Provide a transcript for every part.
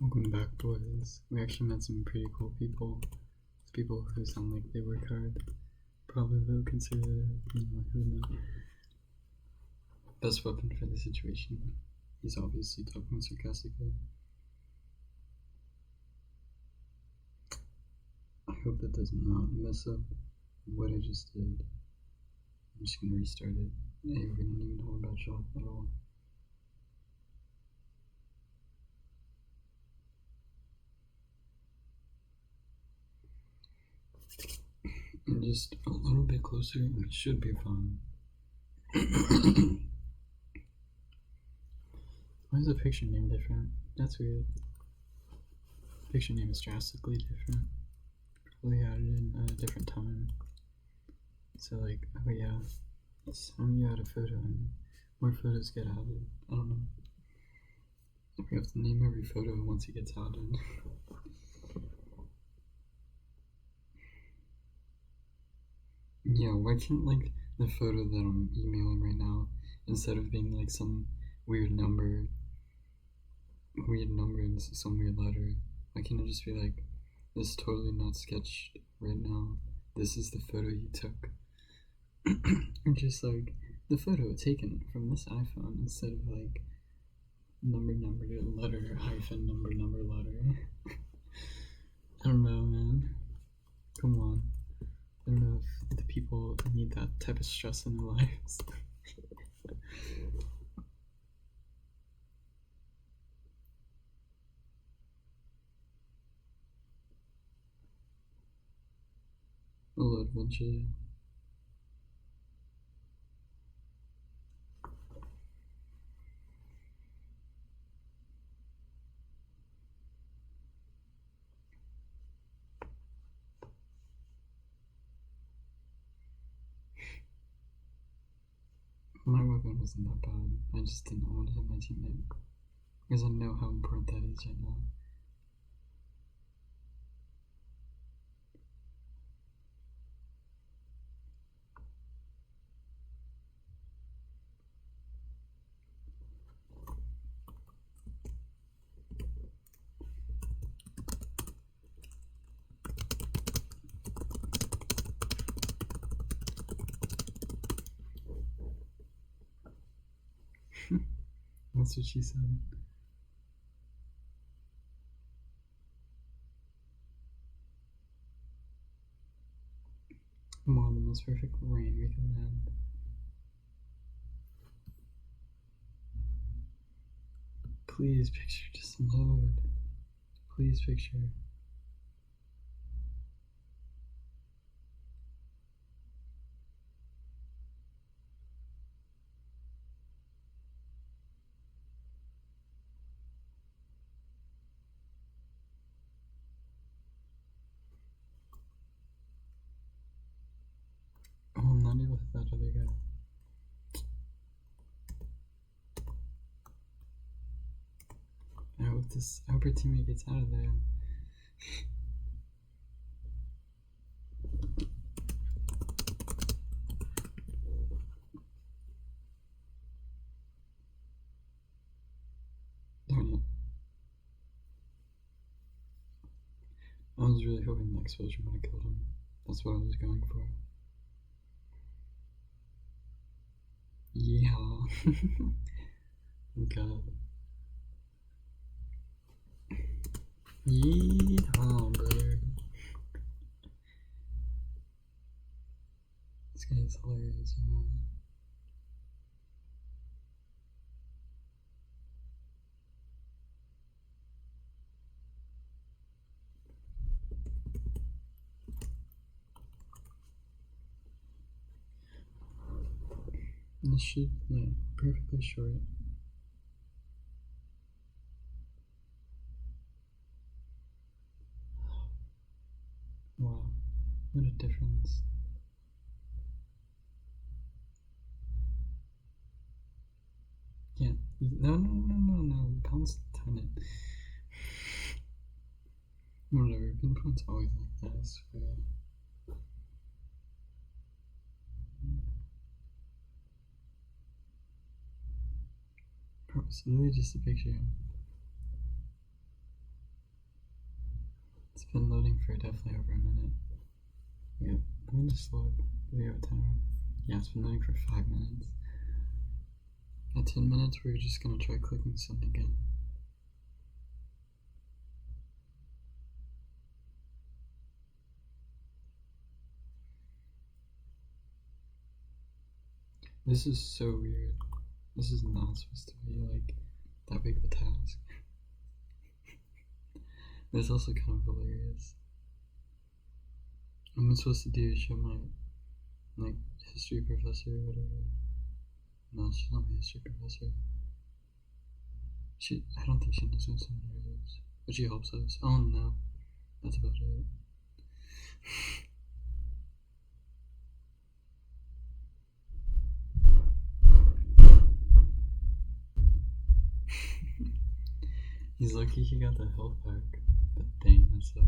Welcome back, boys. We actually met some pretty cool people. People who sound like they work hard. Probably a little conservative, who knows. Best weapon for the situation. He's obviously talking sarcastically. I hope that does not mess up what I just did. I'm just gonna restart it. Hey, we don't even know about shop at all. And just a little bit closer, and it should be fine. Why is the picture name different? That's weird. Picture name is drastically different. Probably added in at a different time. So like, oh yeah, some you add a photo and more photos get added. I don't know. We have to name every photo once it gets added. Yeah, why can't like the photo that I'm emailing right now, instead of being like some weird number and some weird letter, why can't it just be like, this is totally not sketched right now. This is the photo you took. Or just like the photo taken from this iPhone instead of like number letter hyphen number letter. I don't know, man. Come on. I don't know if the people need that type of stress in their lives. Hello, eventually. My weapon wasn't that bad. I just didn't want to hit my teammate. Because I know how important that is right now. That's what she said. Come on, the most perfect rain we can land. Please, picture, just load. Please, picture. Oh, I'm not able to hit that other guy. I hope our teammate gets out of there. Darn it. I was really hoping the explosion would have killed him. That's what I was going for. Yeah. Oh god. Yeehaw, brother. This guy is hilarious, you know. This should, yeah, perfectly short. Wow, what a difference. Yeah, no, bounce, turn it. Whatever, pinpoint's always like that, I swear. Bro, it's literally just a picture. It's been loading for definitely over a minute. Yeah, let me just look. Do we have a timer? Yeah, it's been loading for 5 minutes. At 10 minutes, we're just gonna try clicking send again. This is so weird. This is not supposed to be like that big of a task. It's also kind of hilarious. What I'm supposed to do is show my like history professor or whatever. No, she's not my history professor. I don't think she knows what seminary is, but she helps us. Oh no, that's about it. He's lucky he got the health pack, but dang, that sucks.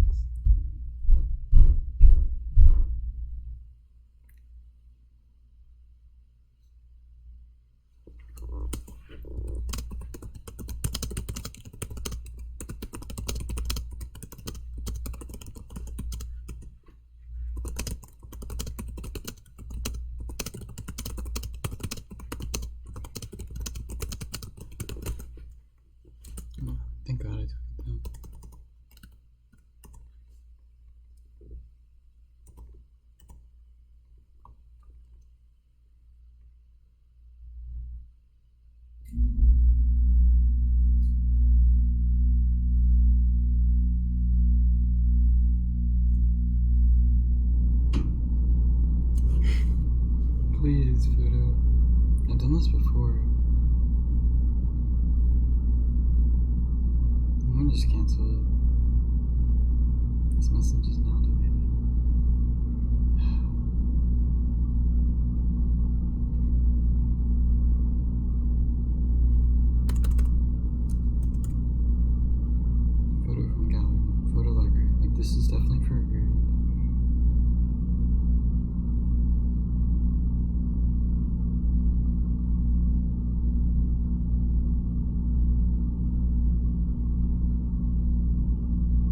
Oh, thank God I took it down. Please, photo. I've done this before. I'm gonna just cancel it. This message is now deleted. Photo from gallery. Photo library. Like, this is definitely for a grade.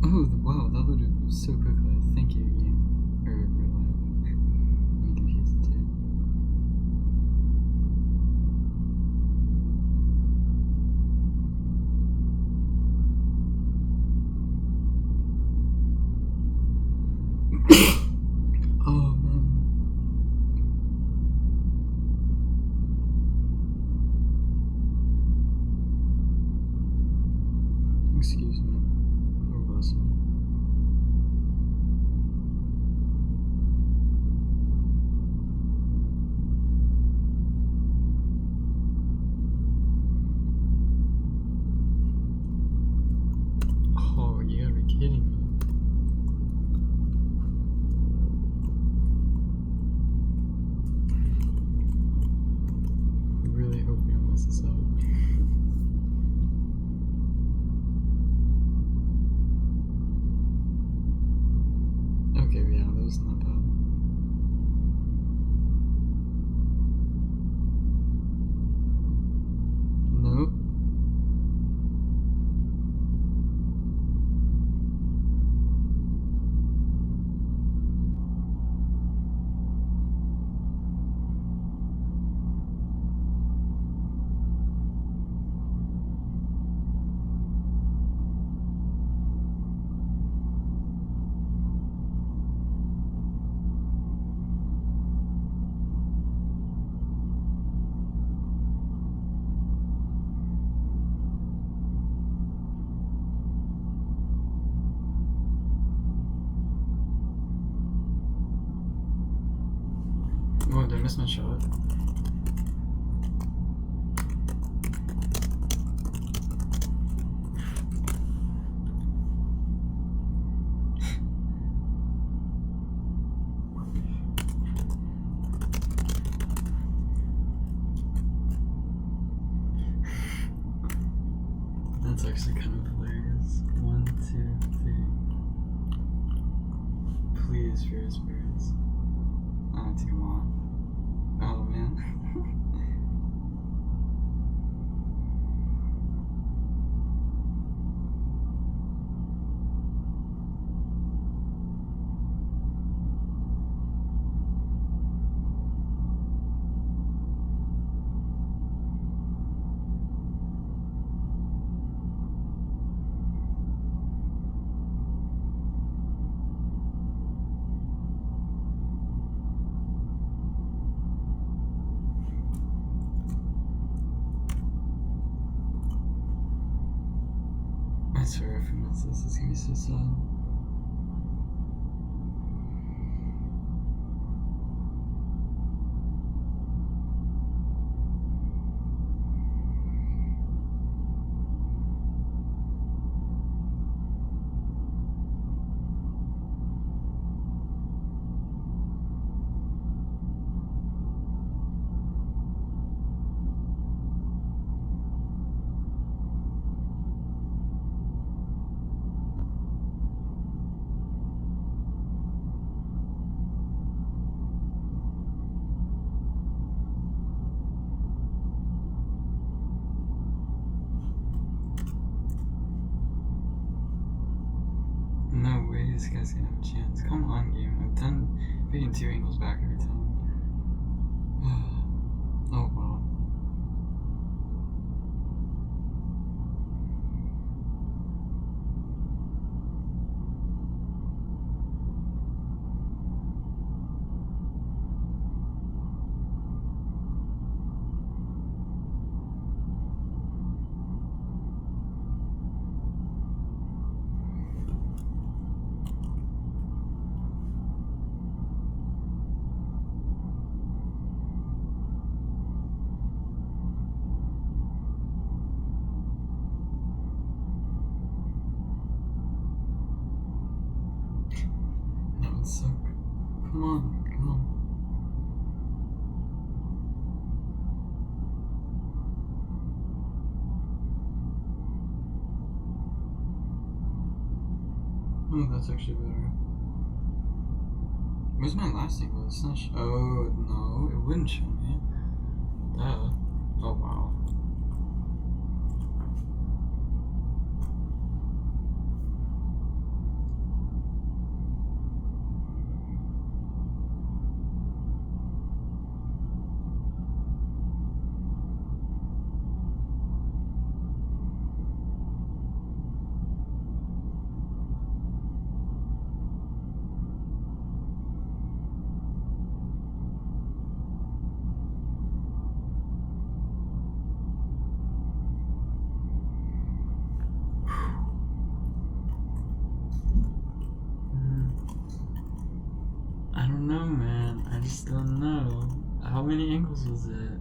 Oh, wow, that loaded so quickly. Thank you, Ian. Or real life. I'm confused too. Oh, man. Excuse me. Or bless me. Oh, you gotta be kidding me. I really hope we don't mess this up. Okay, yeah, that wasn't that bad. Nope. Oh, did I miss my shot? That's actually kind of hilarious. 1, 2, 3. Please, fear spirits. Oh, it's come on. Oh, man. swear if I miss this, it's gonna be so sad. No way this guy's gonna have a chance. Come on, game. I've done picking 2 angles back every time. Oh wow. That would suck. Come on, come on. Oh, that's actually better. Where's my last angle? It's not. Oh no, it wouldn't show me. Duh. Oh wow. I don't know, man. I just don't know. How many angles was it?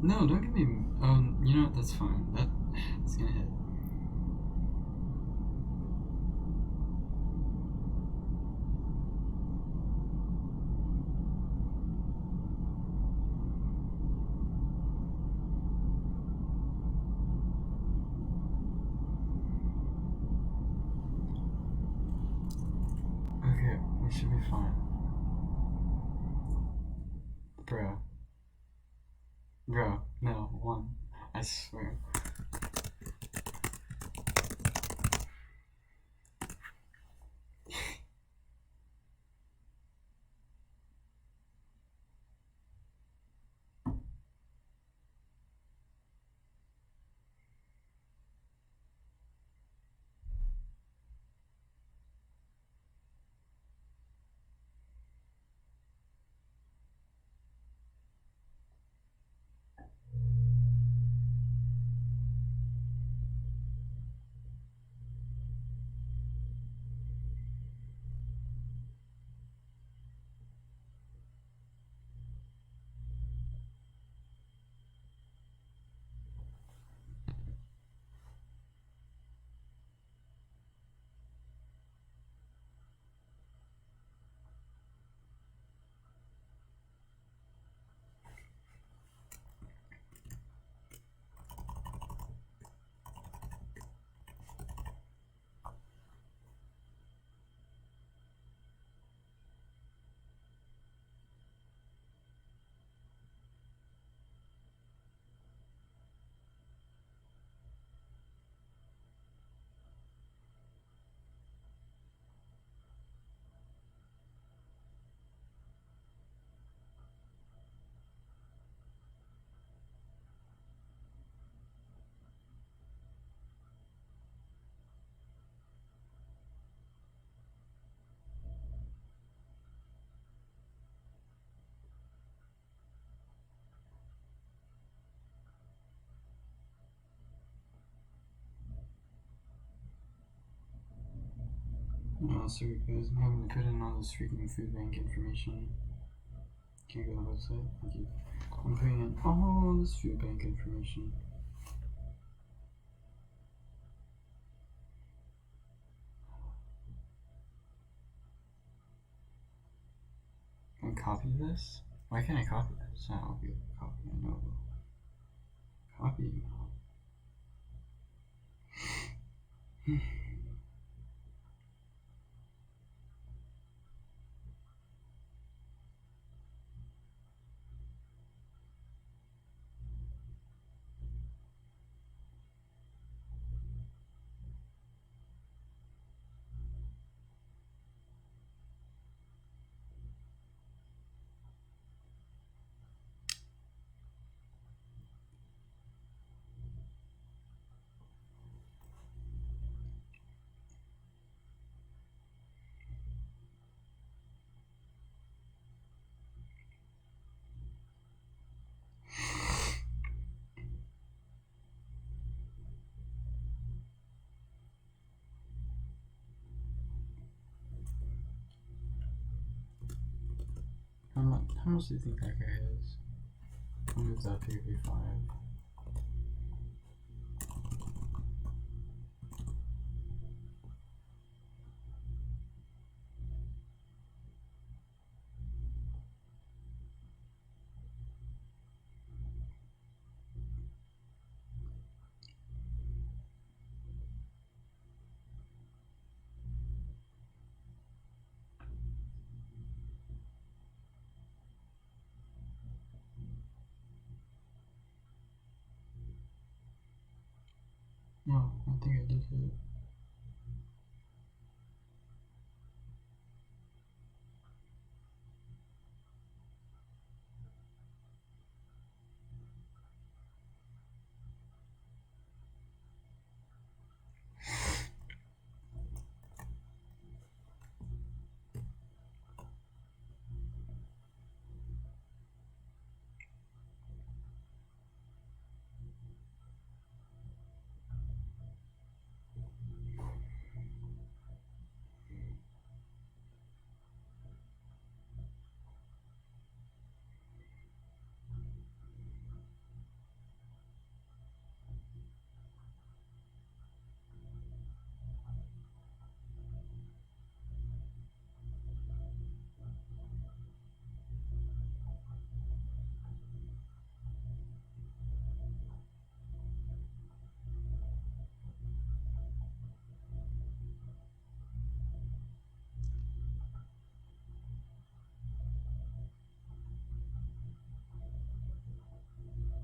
No, don't give me. You know what? That's fine. That's gonna hit. Okay, we should be fine. Bro. Bro, no, 1. I swear. Sorry guys, I'm having to put in all this freaking food bank information. Can you go to the website? Thank you. I'm putting in all this food bank information. Can I copy this? Why can't I copy this? I'll be able to copy. I know. Copy. How much do you think that guy is? I'll move that to 5. No, I think I did hit it.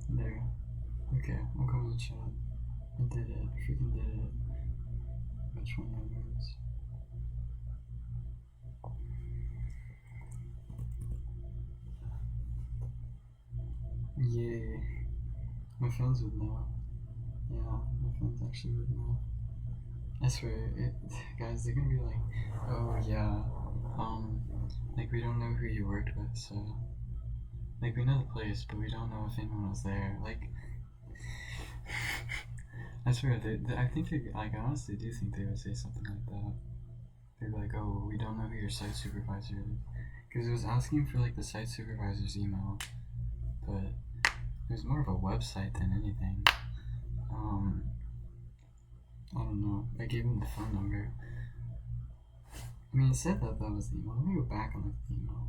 There. Okay, I'll go in the chat. I did it. I freaking did it. Which one was? Yay. My friends would know. Yeah, my friends actually would know. I swear, guys, they're gonna be like, oh yeah, like we don't know who you worked with, so, like we know the place, but we don't know if anyone was there, like, I swear, I think they, like, I honestly do think they would say something like that. They'd be like, oh, we don't know who your site supervisor is, because it was asking for, like, the site supervisor's email, but it was more of a website than anything. I don't know. I gave him the phone number. I mean, it said that was the email. Let me go back and look at the email.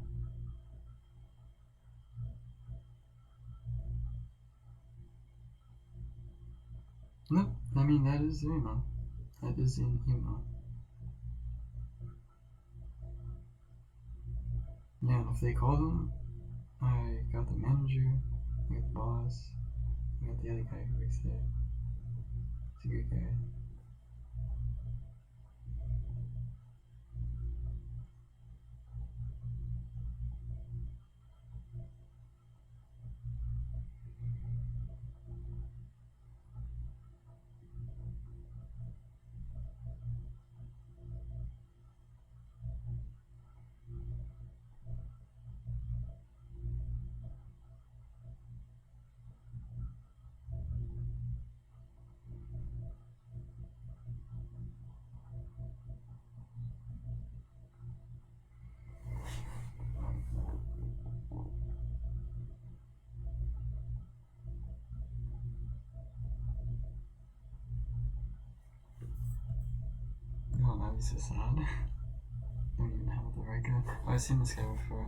Nope. I mean, that is the email. That is the email. Yeah, and if they call them, I got the manager, I got the boss, I got the other guy who works there. He's a good guy. He's so sad. I don't even have the right guy. Oh, I've seen this guy before.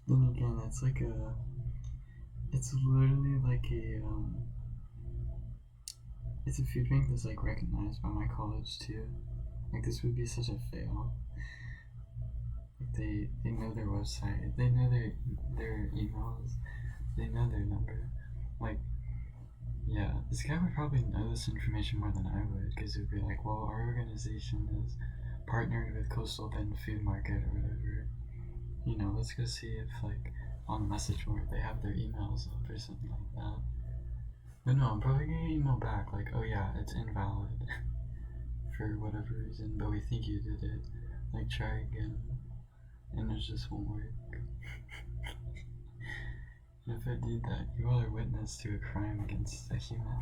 Then again, it's like it's literally like it's a food bank that's like recognized by my college too. Like this would be such a fail. Like they know their website, they know their emails, they know their number. Like, yeah, this guy would probably know this information more than I would, because it would be like, well, our organization is partnered with Coastal Bend Food Market or whatever. You know, let's go see if like on the message board they have their emails up or something like that. But no, I'm probably gonna email back like, oh yeah, it's invalid for whatever reason, but we think you did it. Like, try again, and it just won't work. If I did that, you all are witness to a crime against a human.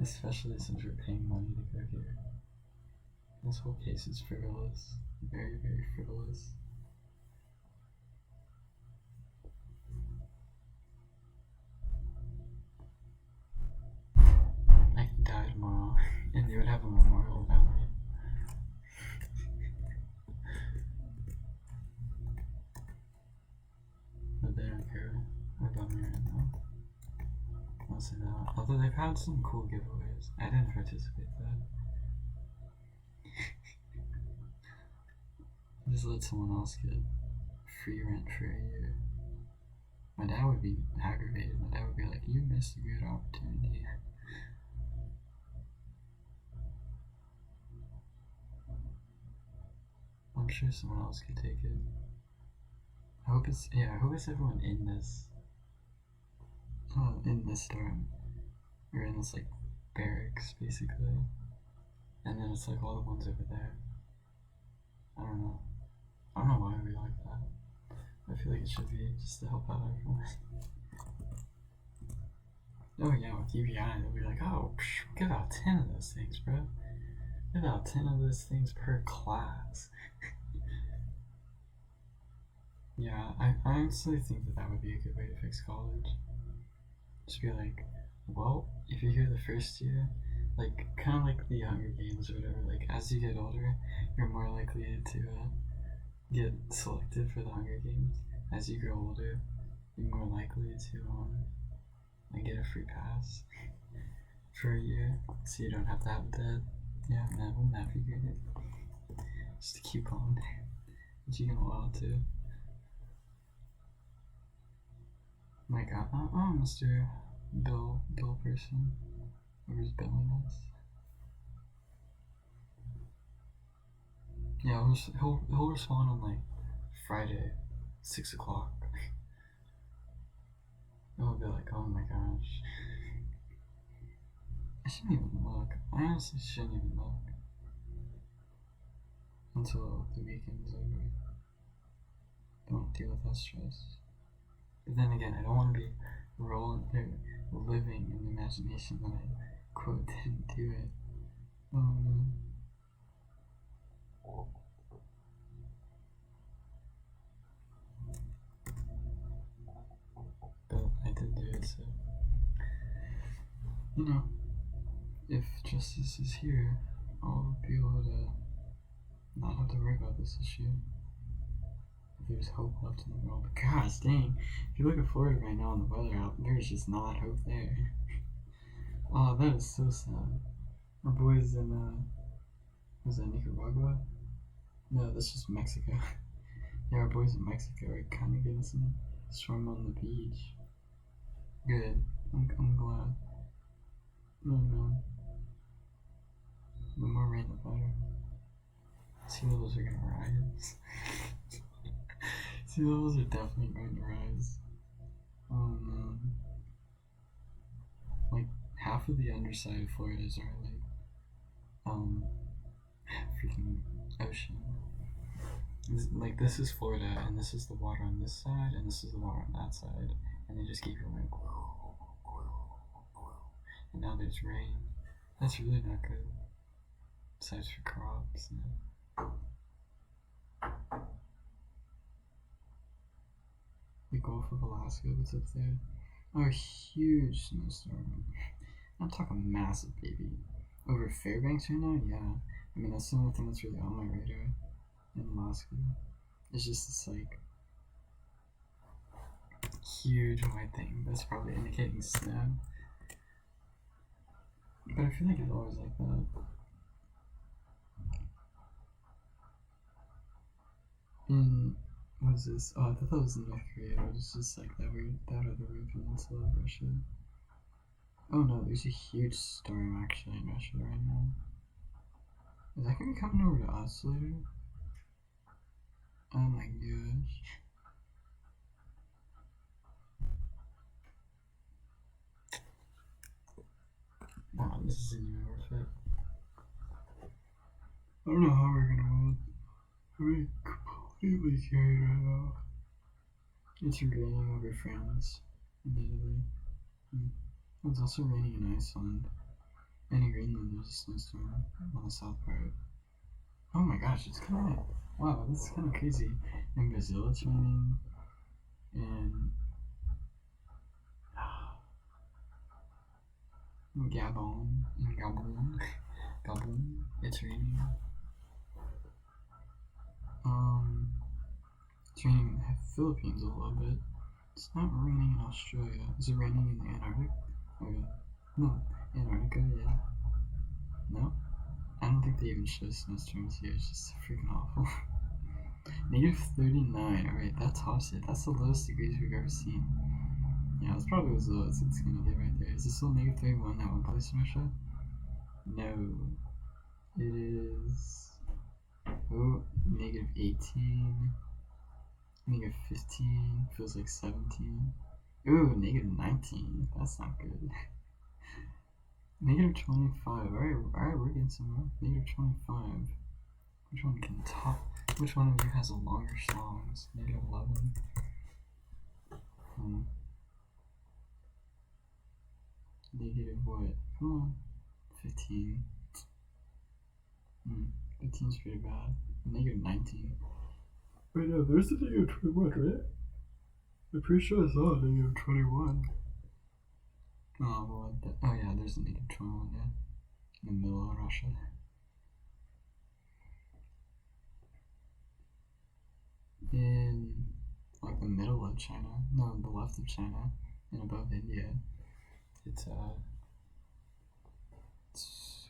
Especially since we're paying money to go here. This whole case is frivolous. Very, very frivolous. I could die tomorrow, and they would have a memorial about me. But they don't care about me right now. Mostly not. Although they've had some cool giveaways. I didn't participate though. Just let someone else get free rent for a year. My dad would be aggravated. My dad would be like, you missed a good opportunity. I'm sure someone else could take it. I hope it's everyone in this dorm. Or in this like barracks basically. And then it's like all the ones over there. I don't know why we like that. I feel like it should be just to help out everyone. Oh yeah, with UBI they'll be like, oh, give out 10 of those things, bro. Give out 10 of those things per class. Yeah, I honestly think that would be a good way to fix college. Just be like, well, if you're here the first year, like, kind of like the Hunger Games or whatever, like, as you get older, you're more likely to get selected for the Hunger Games. As you grow older, you're more likely to like get a free pass for a year, so you don't have to have a debt. Yeah, man, wouldn't that be great? Just a coupon that you can allow to. My God, oh, Mr. Bill person, whoever's billing us. Yeah, he'll respond on like Friday, 6 o'clock. And we'll be like, oh my gosh. I shouldn't even look. I honestly shouldn't even look until the weekend's over. Don't deal with that stress. But then again, I don't want to be living in the imagination that I, quote, didn't do it. Oh man. But I did do it, so. You know, if justice is here, I'll be able to not have to worry about this issue. If there's hope left in the world. But gosh dang, if you look at Florida right now and the weather out, there's just not hope there. Oh, that is so sad. Our boys in, was that Nicaragua? No, that's just Mexico. Yeah, our boys in Mexico are kind of getting some storm on the beach. Good. I'm glad. Oh man. The more rain, the better. Sea levels are gonna rise. Sea levels are definitely going to rise. Oh man. Like, half of the underside of Florida is already freaking ocean. Like, this is Florida, and this is the water on this side, and this is the water on that side, and they just keep going. And now there's rain. That's really not good. Besides for crops. The Gulf of Alaska, what's up there? Oh, a huge snowstorm. I'm talking massive, baby. Over Fairbanks right now? Yeah. I mean, that's the only thing that's really on my radar in Alaska. It's just this, like, huge white thing that's probably indicating snow. But I feel like it's always like that. In, what is this? Oh, I thought that was in North Korea. It was just like that other weird peninsula of Russia. Oh no, there's a huge storm actually in Russia right now. Is that gonna be coming over to us later? Oh my gosh. Wow, this isn't even worth it. I don't know how we're gonna win. We're completely carried right now. It's raining over France in Italy. It's also raining in Iceland. And in Greenland there's a snowstorm on the south part. Oh my gosh, it's kind of, wow, this is kind of crazy. In Brazil it's raining. In Gabon, it's raining. It's raining in the Philippines a little bit. It's not raining in Australia. Is it raining in the Antarctic? Okay. No, Antarctica, yeah. No? I don't think they even show snowstorms here. It's just freaking awful. Negative 39. Alright, that's offset. That's the lowest degrees we've ever seen. Yeah, that's probably as low as it's gonna get right there. Is it still negative 31 that one place in Russia? No. It is. Oh, negative 18. Negative 15. Feels like 17. Ooh, negative 19. That's not good. Negative 25. Alright, we're getting somewhere. Negative 25. Which one can top? Which one of you has a longer songs? Negative 11. Negative what? Come on. 15. 15's pretty bad. Negative 19. Wait, no, there's a negative 21, right? I'm pretty sure I saw a negative 21. Oh, well, oh yeah, there's a negative 21, yeah. In the middle of Russia. In, like, the middle of China. No, the left of China. And above India. It's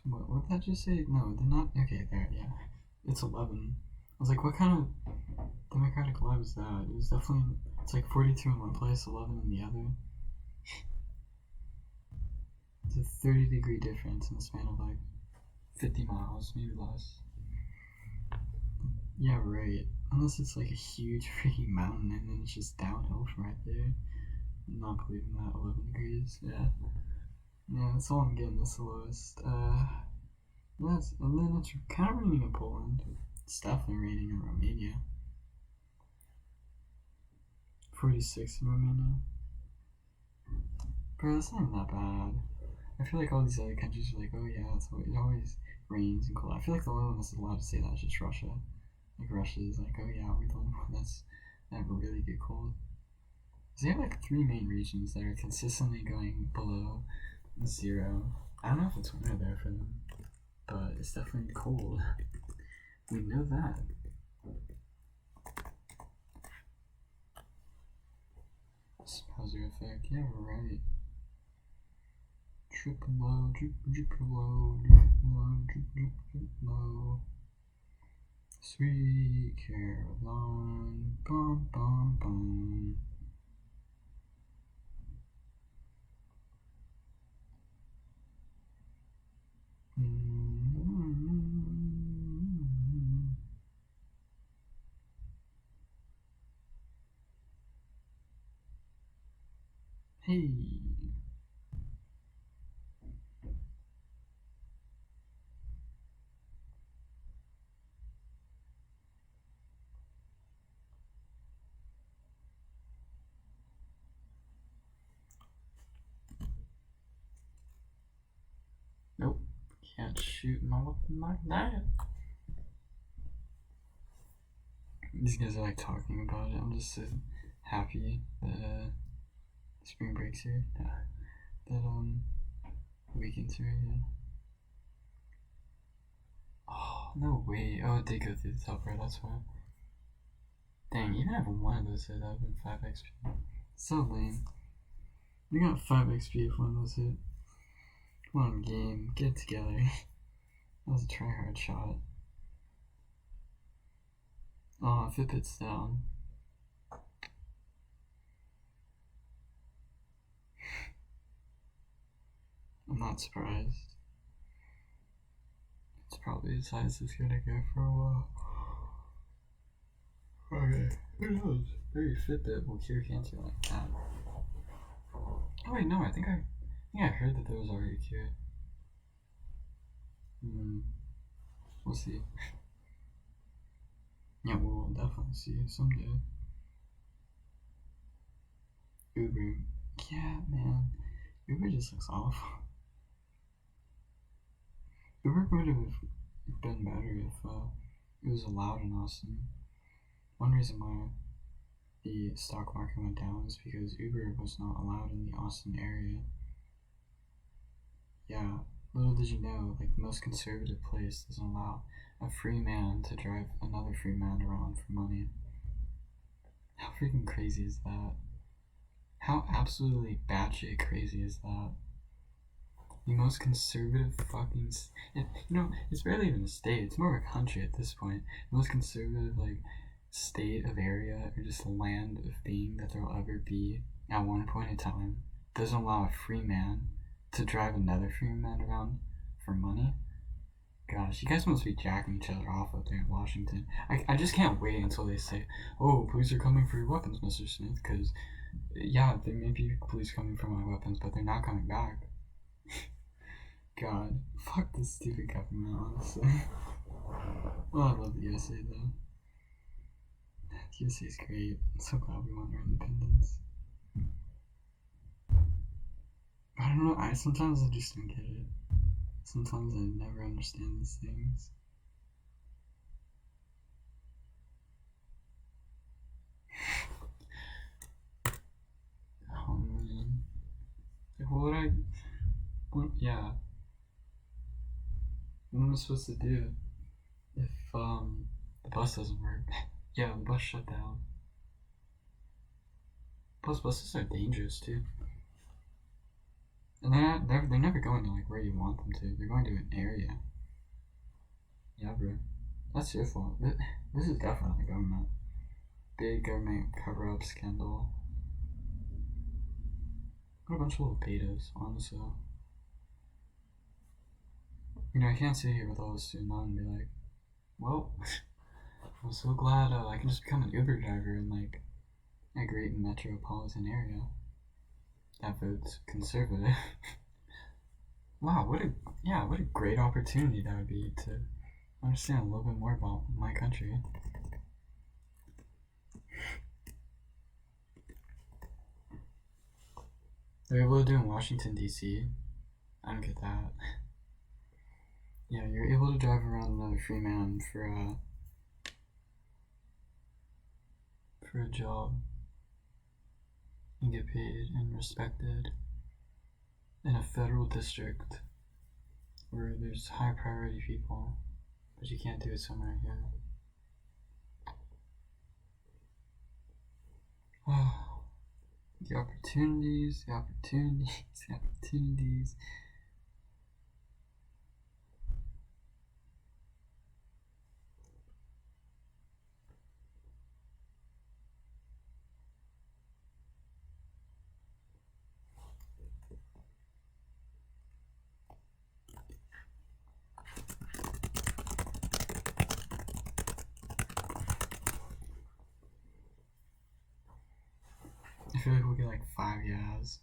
what did that just say? No, they're not. Okay, there, yeah. It's 11. I was like, what kind of democratic lab is that? It was definitely, it's like 42 in one place, 11 in the other. It's a 30-degree difference in the span of like 50 miles, maybe less. Yeah, right. Unless it's like a huge freaking mountain and then it's just downhill from right there. I'm not believing that. 11 degrees, yeah. Yeah, that's all I'm getting, that's the lowest. Yes, and then it's kind of raining in Poland. It's definitely raining in Romania. 46 in Romania. Bro, that's not even that bad. I feel like all these other countries are like, oh yeah, it always rains and cold. I feel like the only one that's allowed to say that is just Russia. Like, Russia is like, oh yeah, we're the only one that's that really get cold. Because they have like 3 main regions that are consistently going below 0. I don't know if it's winter there for them, but it's definitely cold. We know that. Spouser effect, yeah, we're right. Triple low, triple low, triple low. Sweet Caroline, bum bum bum. Hey. Can't shoot my weapon like that. These guys are like talking about it. I'm just so happy that spring break's here. That the weekend's here. Yeah. Oh no way! Oh, it did go through the top right. That's why. Dang, even if one of those hit, that would have been 5 XP. So lame. We got 5 XP if one of those hit. Come on, game, get it together. That was a try-hard shot. Oh, if it pits down. I'm not surprised. It's probably as high as it's gonna go for a while. Okay, who knows? Maybe Fitbit will cure cancer like that. Oh wait, no, I think I heard that there was already a cure. We'll see. Yeah, we'll definitely see someday. Uber. Yeah, man. Uber just looks awful. Uber would have been better if it was allowed in Austin. One reason why the stock market went down is because Uber was not allowed in the Austin area. Yeah, little did you know, like the most conservative place doesn't allow a free man to drive another free man around for money. How freaking crazy is that? How absolutely batshit crazy is that? The most conservative fucking... it's barely even a state. It's more of a country at this point. The most conservative, like, state of area or just land of being that there'll ever be at one point in time doesn't allow a free man to drive another free man around for money. Gosh, you guys must be jacking each other off up there in Washington. I just can't wait until they say, oh, police are coming for your weapons, Mr. Smith, because, yeah, there may be police coming for my weapons, but they're not coming back. God, fuck this stupid government, honestly. Well, I love the USA, though. The USA is great. I'm so glad we won our independence. I don't know, sometimes I just don't get it. Sometimes I never understand these things. Oh man. Yeah. What am I supposed to do if the bus doesn't work? Yeah, the bus shut down. Plus, buses are dangerous too. And they're never going to like where you want them to. They're going to an area. Yeah, bro. That's your fault. This is definitely government. Big government cover-up scandal. What a bunch of little betas, honestly. I can't sit here with all this student loan and be like, well, I'm so glad I can just become an Uber driver in like a great metropolitan area that votes conservative. Wow, what a great opportunity that would be to understand a little bit more about my country. They're able to do in Washington, D.C. I don't get that. Yeah, you're able to drive around another free man for a job and get paid and respected in a federal district where there's high priority people, but you can't do it somewhere here. Oh, the opportunities. I feel like we'll get like 5 yeahs.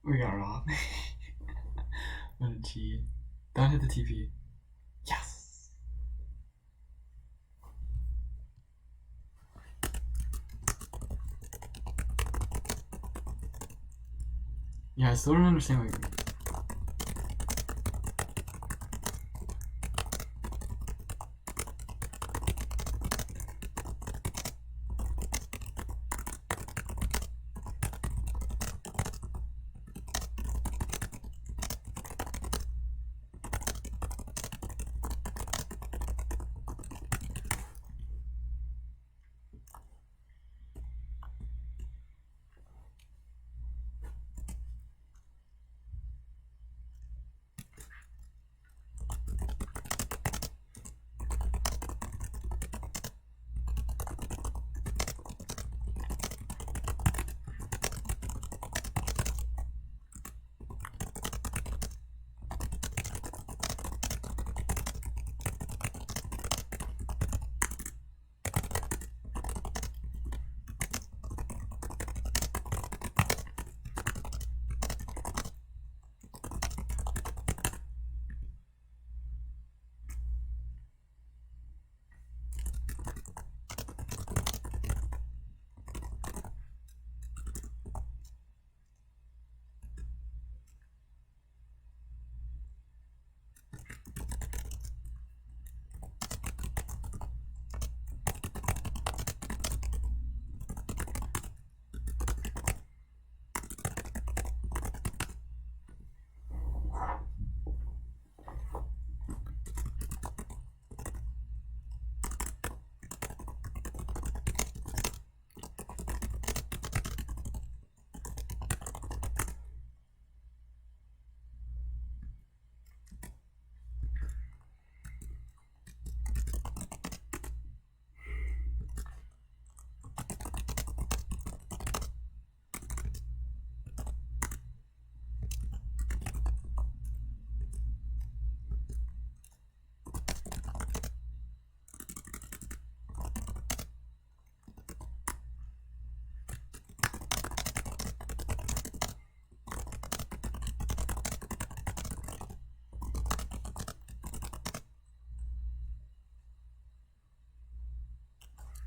We got robbed. What a G. Don't hit the TP. Yes! Yeah, I still don't understand what.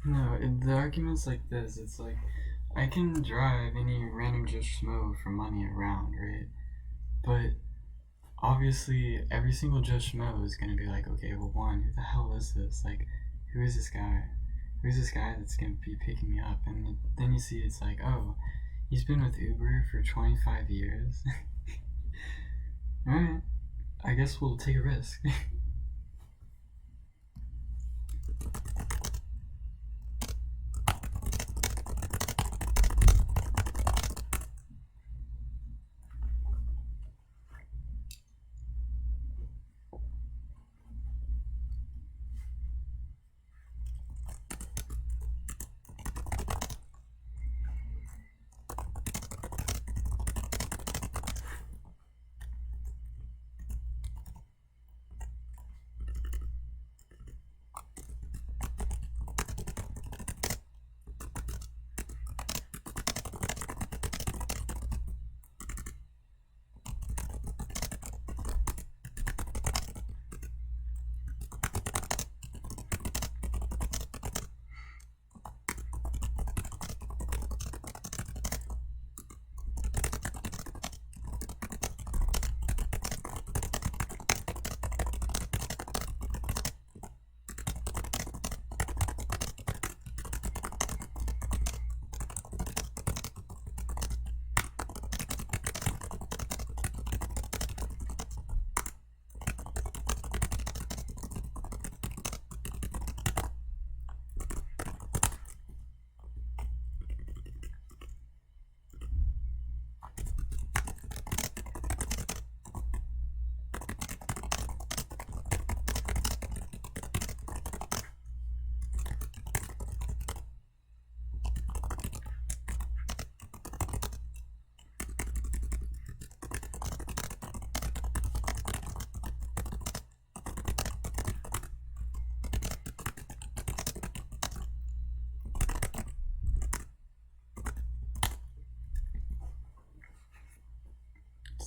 No, the argument's like this. It's like, I can drive any random Joe Schmo for money around, right? But obviously, every single Joe Schmo is gonna be like, okay, well, one, who the hell is this? Like, who is this guy? Who's this guy that's gonna be picking me up? And then you see it's like, oh, he's been with Uber for 25 years. Alright, I guess we'll take a risk.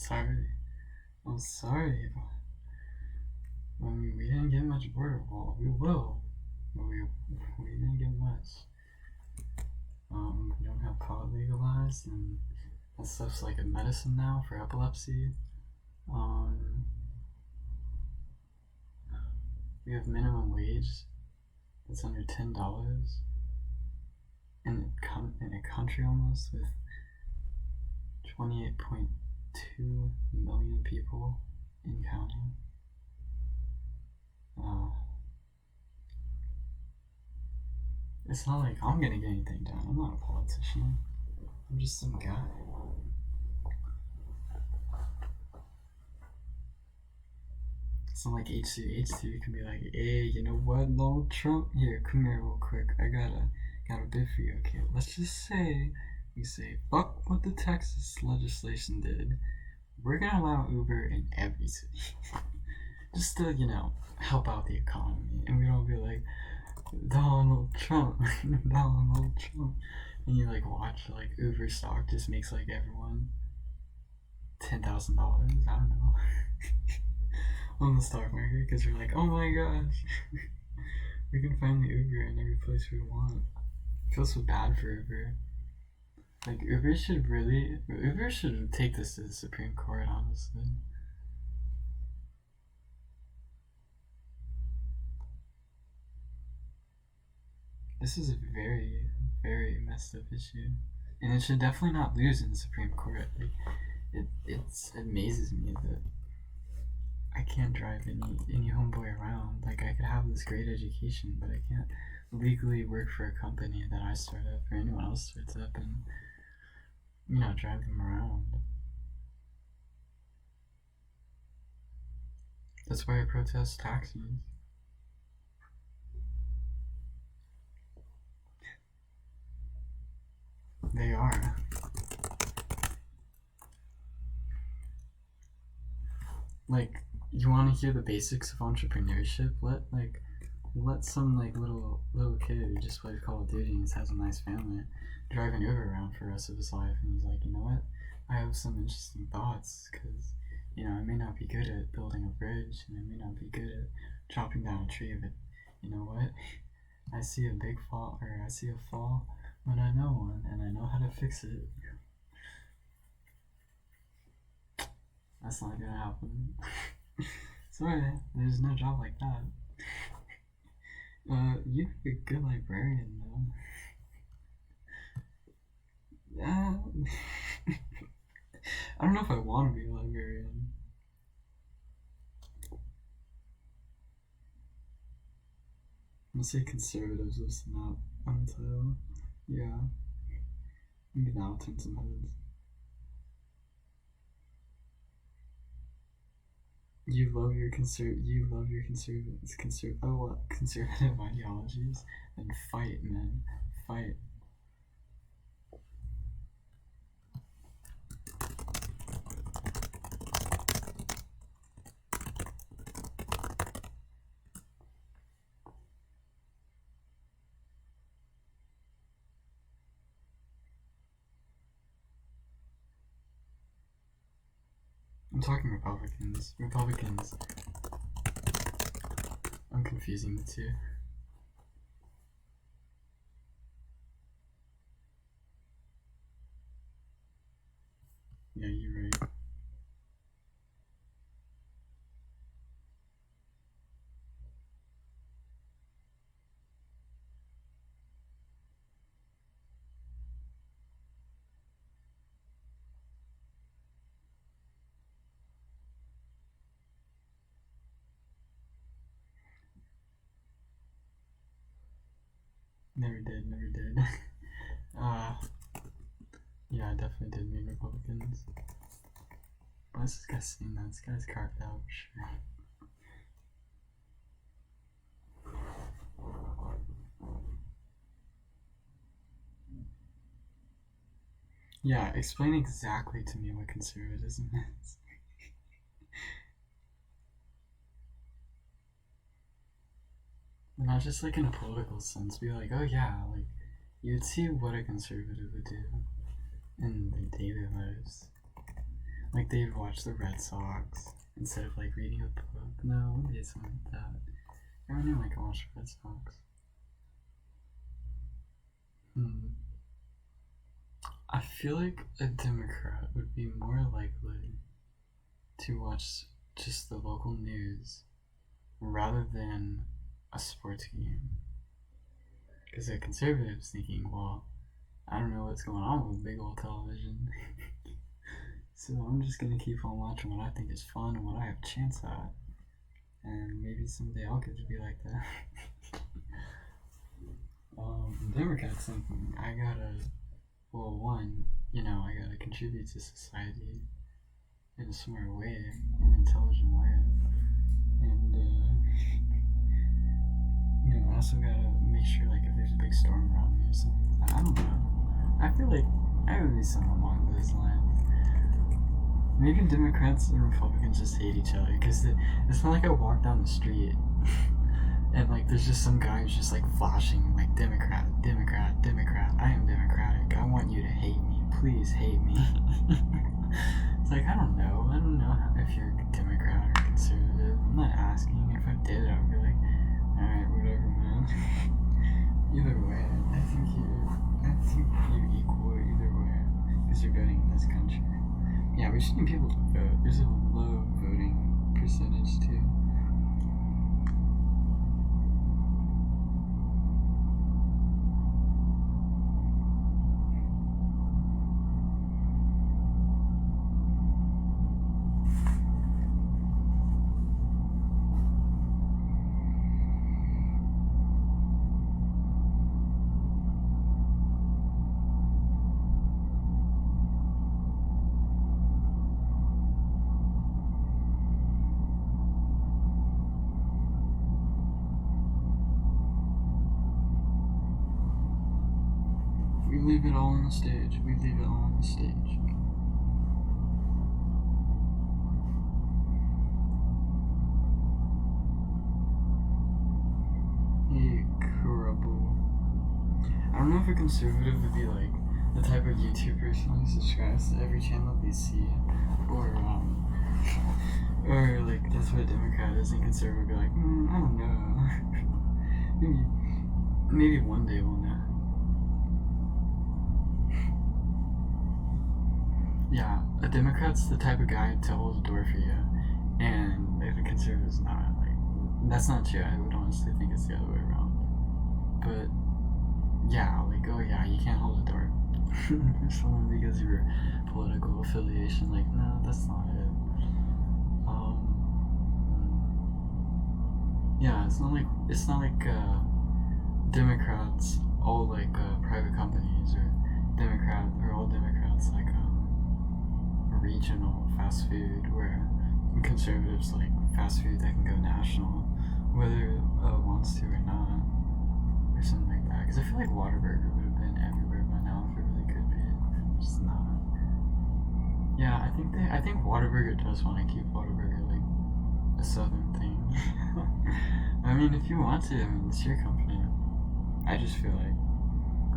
sorry. I'm sorry. I mean, we didn't get much border wall. We will. But we didn't get much. We don't have pot legalized, and that stuff's like a medicine now for epilepsy. We have minimum wage that's under $10 in a country almost with 28.2 million people in counting. It's not like I'm gonna get anything done. I'm not a politician. I'm just some guy. It's not like H2 can be like, hey, you know what, Donald Trump? Here, come here real quick. I got a bid for you. Okay, let's just say we say, fuck what the Texas legislation did. We're gonna allow Uber in every city. Just to, help out the economy. And we don't be like, Donald Trump, Donald Trump. And you watch Uber stock just makes everyone $10,000. I don't know. On the stock market, because you're like, oh my gosh, we can finally Uber in every place we want. I feel so bad for Uber. Uber should take this to the Supreme Court, honestly. This is a very, very messed up issue. And it should definitely not lose in the Supreme Court. It amazes me that I can't drive any homeboy around. I could have this great education, but I can't legally work for a company that I start up or anyone else starts up and, drive them around. That's why I protest taxis. They are. You want to hear the basics of entrepreneurship? Let some little kid who just plays Call of Duty and has a nice family drive an Uber around for the rest of his life, and he's like, you know what? I have some interesting thoughts because I may not be good at building a bridge, and I may not be good at chopping down a tree, but you know what? I see a big fall, or I see a fall when I know one, and I know how to fix it. That's not gonna happen. Sorry, there's no job like that. You'd be a good librarian, though. I don't know if I want to be a librarian. I'm gonna say conservatives listen up on the title. Yeah. Maybe that'll turn some heads. You love your conservative ideologies, then fight, man. Fight. I'm talking Republicans. I'm confusing the two. Yeah, you're right. Never did. Yeah, I definitely did mean Republicans. Why is this guy saying that? This guy's carved out, sure. Yeah, explain exactly to me what conservatism is. Not just in a political sense, be like, oh yeah, you'd see what a conservative would do in their daily lives. Like they'd watch the Red Sox instead of like reading a book. No, they did something like that. Everyone like watch the Red Sox. I feel like a Democrat would be more likely to watch just the local news rather than a sports game. Because a conservative's thinking, well, I don't know what's going on with big old television. So I'm just gonna keep on watching what I think is fun and what I have a chance at. And maybe someday I'll get to be like that. Democrats thinking, I gotta contribute to society in a smart way, an intelligent way. And I also gotta make sure like if there's a big storm around me or something like that. I don't know. I feel like I would be something along those lines. Maybe Democrats and Republicans just hate each other because it's not like I walk down the street and like there's just some guy who's just like flashing like Democrat, Democrat, Democrat. I am Democratic. I want you to hate me. Please hate me. It's like I don't know if you're a Democrat or conservative. I'm not asking. If I did, I would be like, alright, whatever, man. Either way, I think you're equal either way because you're voting in this country. Yeah, we just need people to vote. There's a low voting percentage too. We leave it all on the stage. We leave it all on the stage. Hey, Kurabo. I don't know if a conservative would be like the type of YouTube person who subscribes to every channel they see, or like that's what a Democrat is, and conservative would be like, I don't know. maybe one day we'll know. Yeah, a Democrat's the type of guy to hold the door for you, and if a conservative's not, like, that's not true. I would honestly think it's the other way around. But yeah, like, oh yeah, you can't hold the door for someone because of your political affiliation. Like, no, that's not it. Yeah, it's not like Democrats all like private companies, or all Democrats like regional fast food, where conservatives like fast food that can go national, whether it wants to or not, or something like that. Because I feel like Whataburger would have been everywhere by now if it really could be. It's just not. Yeah, I think Whataburger does want to keep Whataburger like a southern thing. I mean, if you want to, I mean, it's your company. I just feel like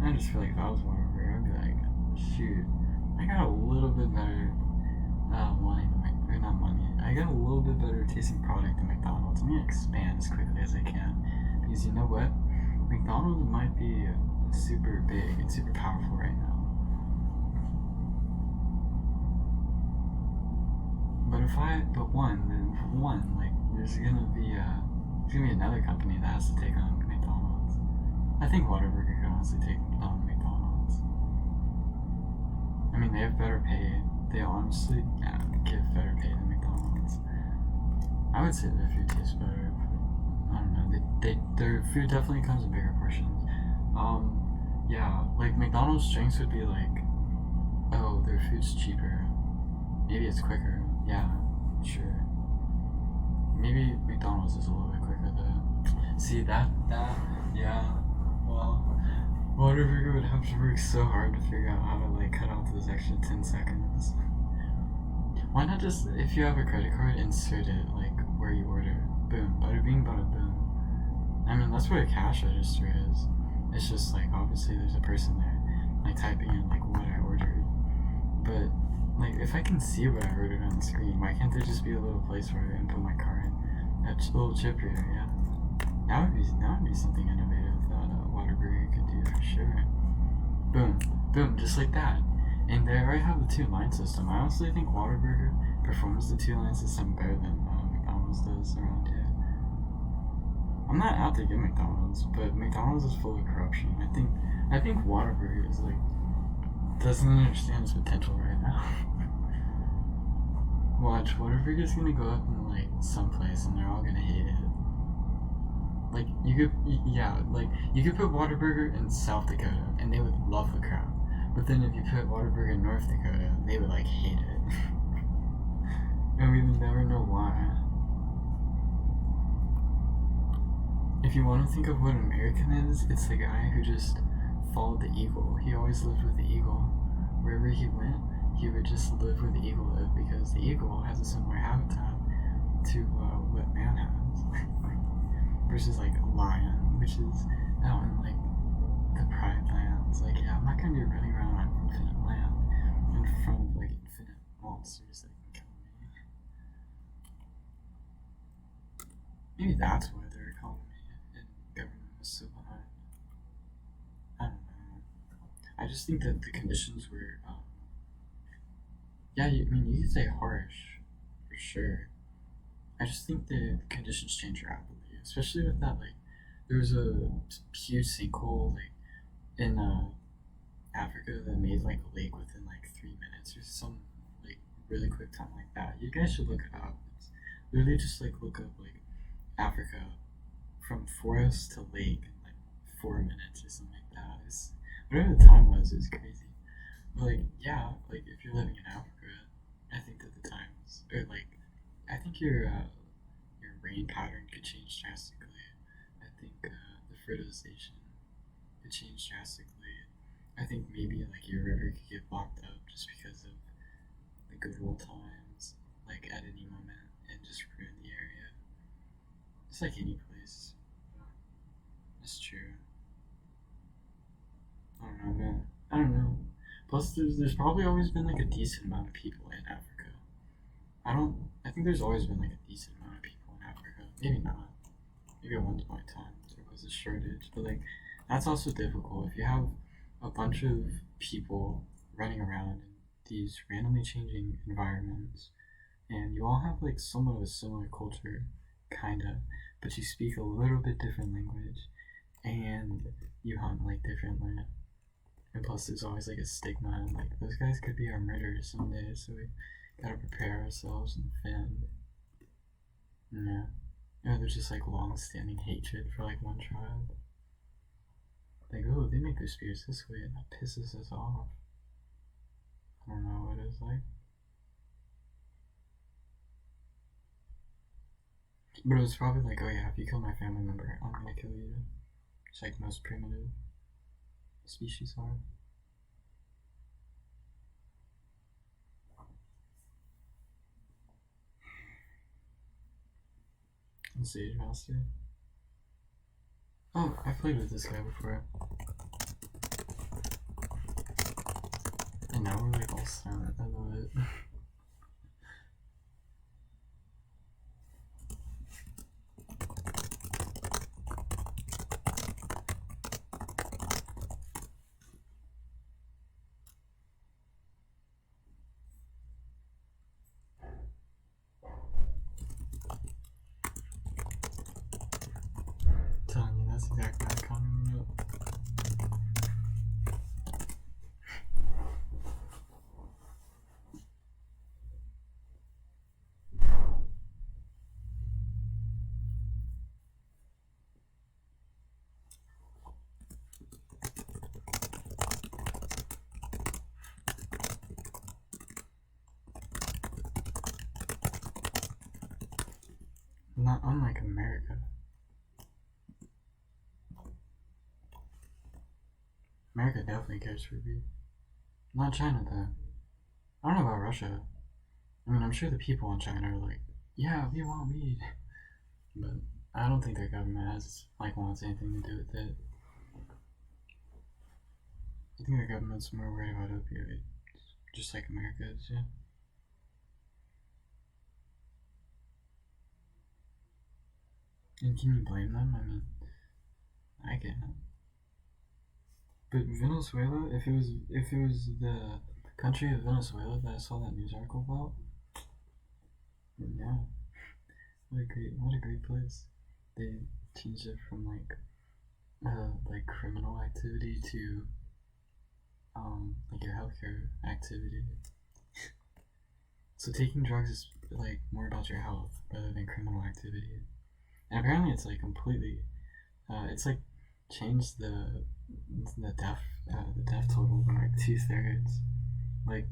if I was Whataburger, I'd be like, shoot, I got a little bit better I got a little bit better tasting product than McDonald's. I'm gonna expand as quickly as I can, because you know what? McDonald's might be super big and super powerful right now. But there's gonna be another company that has to take on McDonald's. I think Whataburger could honestly take on McDonald's. I mean, they have better pay. They honestly give better pay than McDonald's. I would say their food tastes better, but I don't know. Their food definitely comes in bigger portions. Yeah, like McDonald's strengths would be like, oh, their food's cheaper. Maybe it's quicker. Yeah, sure. Maybe McDonald's is a little bit quicker though. See yeah. Well, Whataburger would have to work so hard to figure out how to like cut out those extra 10 seconds. Why not just, if you have a credit card, insert it like where you order. Boom, bada bing, bada boom. I mean, that's what a cash register is. It's just like, obviously there's a person there like typing in like what I ordered. But Like, if I can see what I wrote it on the screen, why can't there just be a little place where I can put my card in? That little chip reader, yeah. That would be something innovative that Whataburger could do for sure. Boom, boom, just like that. And they already have the 2-line system. I honestly think Whataburger performs the 2-line system better than McDonald's does around here. I'm not out to get McDonald's, but McDonald's is full of corruption. I think Whataburger is like doesn't understand its potential right now. Watch, Whataburger's gonna go up in like someplace and they're all gonna hate it. Like you could put Whataburger in South Dakota and they would love the crowd. But then if you put Whataburger in North Dakota, they would like hate it. And we would never know why. If you want to think of what an American is, it's the guy who just followed the eagle. He always lived with the eagle. Wherever he went, he would just live where the eagle lived because the eagle has a similar habitat to what man has. Versus like a lion, which is out in like the pride lands. Like, yeah, I'm not gonna be running around on infinite land in front of like infinite monsters that can kill me. Maybe that's why their economy and government was so behind. I don't know. I just think that the conditions were, yeah, you could say harsh, for sure. I just think the conditions change rapidly, especially with that, like, there was a huge sinkhole, like, in Africa that made, like, a lake within, like, 3 minutes or some, like, really quick time like that. You guys should look it up. It's literally just, like, look up, like, Africa from forest to lake in, like, 4 minutes or something like that. Whatever the time was, it was crazy. But, like, yeah, like, if you're living in Africa, I think that the times, or, like, I think your rain pattern could change drastically. I think the fertilization could change drastically. I think maybe like your river could get blocked up just because of the good old times, like at any moment, and just ruin the area. It's like any place. It's true. I don't know, man. I don't know. Plus, there's probably always been like a decent amount of people in Africa. I think there's always been like a decent amount of people in Africa. Maybe not. Maybe at one point in time there was a shortage, but like that's also difficult if you have a bunch of people running around in these randomly changing environments, and you all have like somewhat of a similar culture, kinda, but you speak a little bit different language, and you hunt like differently. And plus, there's always like a stigma, and like those guys could be our murderers someday, so we gotta prepare ourselves and defend. Yeah. Yeah, there's just like long-standing hatred for like one tribe. Like, oh, they make their spears this way, and that pisses us off. I don't know what it's like. But it was probably like, oh yeah, if you kill my family member, I'm gonna kill you. It's like most primitive species are. Sage Master. Oh, I played with this guy before. And now we're like all silent. I love it. Telling you, that's exactly how I comment up. Not unlike America. America definitely cares for beef. Not China though. I don't know about Russia. I mean, I'm sure the people in China are like, yeah, we want weed. But I don't think their government wants anything to do with it. I think their government's more worried about opioids. just like America is, yeah. And can you blame them? I mean, I can't. But Venezuela, if it was the country of Venezuela that I saw that news article about, then yeah, what a great place. They changed it from like criminal activity to like your healthcare activity. So taking drugs is like more about your health rather than criminal activity. And apparently it's like completely it's like changed the death total by like 2/3. Like,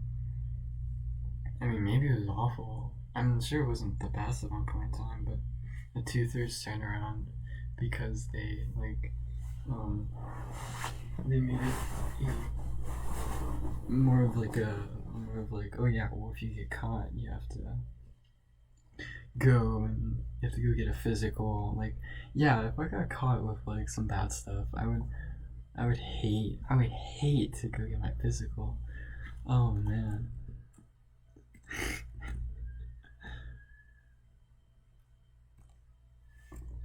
I mean, maybe it was awful. I'm sure it wasn't the best at one point in time, but the 2/3 turned around because um they made it more of like oh yeah, well, if you get caught you have to go get a physical. Like, yeah, if I got caught with like some bad stuff, I would hate to go get my physical. Oh man.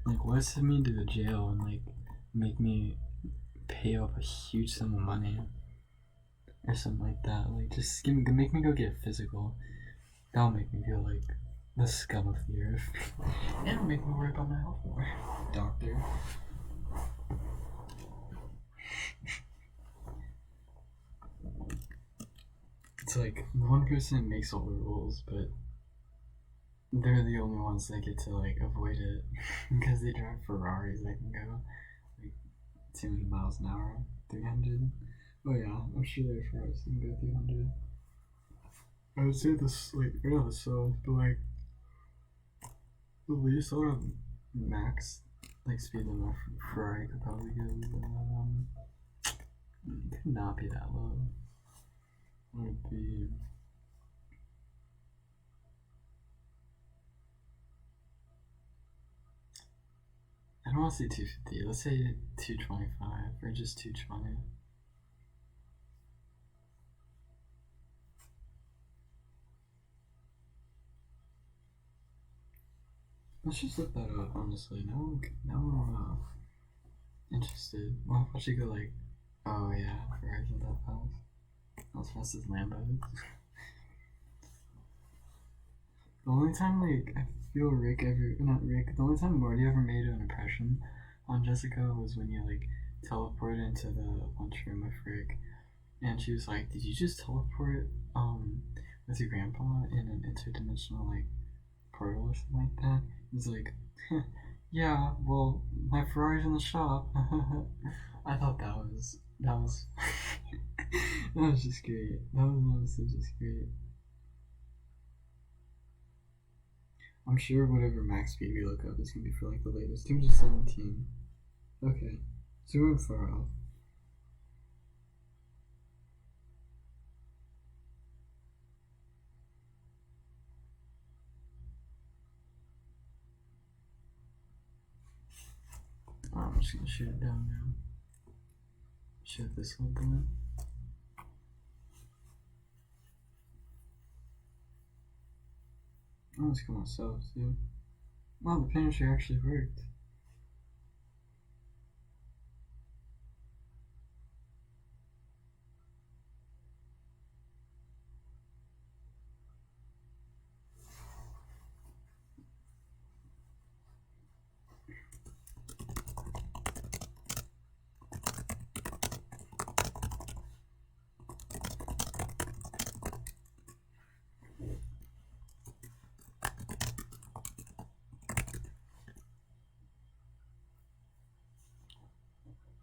Like, what send me to the jail and like make me pay off a huge sum of money or something like that? Like, just make me go get a physical. That'll make me feel like the scum of the earth. And it'll make me worry about my health more. Doctor. It's like the 1% makes all the rules, but they're the only ones that get to like avoid it because they drive Ferraris that can go like 200 miles an hour, 300. Oh yeah, I'm sure there are Ferraris that can go 300. I would say this like not the slow, but like the least sort of max like speed limit Ferrari could probably go. It could not be that low. It would be. I don't want to say 250. Let's say 225 or just 220. Let's just look that up, honestly. Now I'm interested. Well, I should go like, oh yeah, Ferraris are that fast. Not as fast as Lambos. The only time like I feel the only time Morty ever made an impression on Jessica was when you like teleported into the lunchroom with Rick, and she was like, "Did you just teleport with your grandpa in an interdimensional like portal or something like that?" He's like, "Yeah, well, my Ferrari's in the shop." I thought that was that was just great. That was honestly just great. I'm sure whatever max speed we look up is gonna be for like the latest 217. Okay, so we're far off. I'm just gonna shoot it down now. Shoot this little boy. Oh, let's kill myself too. Wow, the finisher actually worked.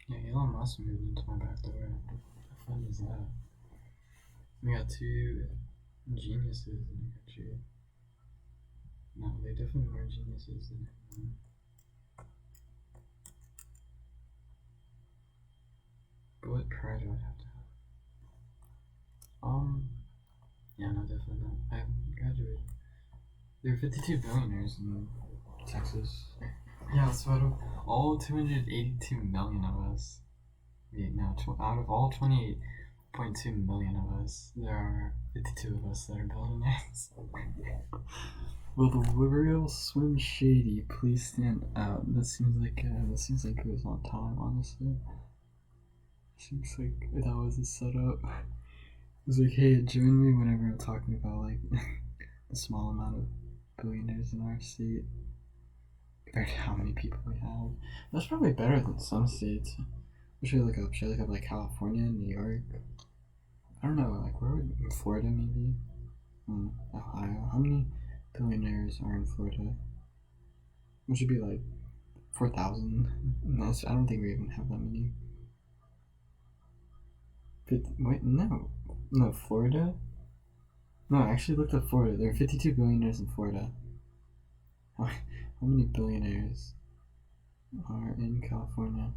Yeah, Elon Musk moved into my back door. How fun is that? We got two geniuses in the country. No, they definitely were geniuses in him. But what pride do I have to have? Yeah, no, definitely not. I haven't graduated. There are 52 billionaires in Texas. Yeah, so out of all 282 million of us, wait, no, out of all 28 0.2 million of us. There are 52 of us that are billionaires. Will the real Swim Shady please stand out? That seems like it was on time, honestly. Seems like that was a setup. It was like, hey, join me whenever I'm talking about like the small amount of billionaires in our state compared to how many people we have. That's probably better than some states. What should I look up? Should I look up like California, New York? I don't know, like where would Florida maybe? Ohio. How many billionaires are in Florida? It should be like 4,000. I don't think we even have that many. Wait, no. No, Florida? No, I actually looked up Florida. There are 52 billionaires in Florida. How many billionaires are in California?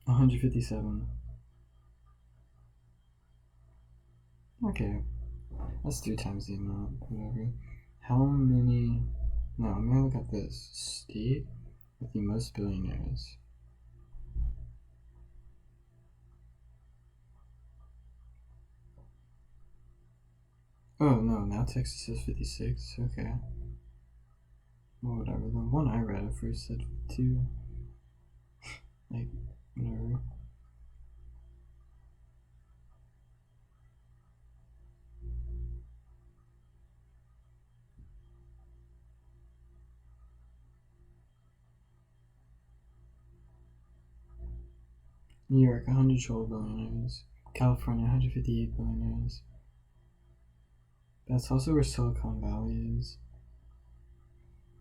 157. Okay. That's 3 times the amount. Whatever. How many... No, I'm gonna look at this. State with the most billionaires. Oh, no, now Texas says 56. Okay. Well, whatever. The one I read at first said 52. Like, whatever. New York, 112 billionaires. California, 158 billionaires. That's also where Silicon Valley is.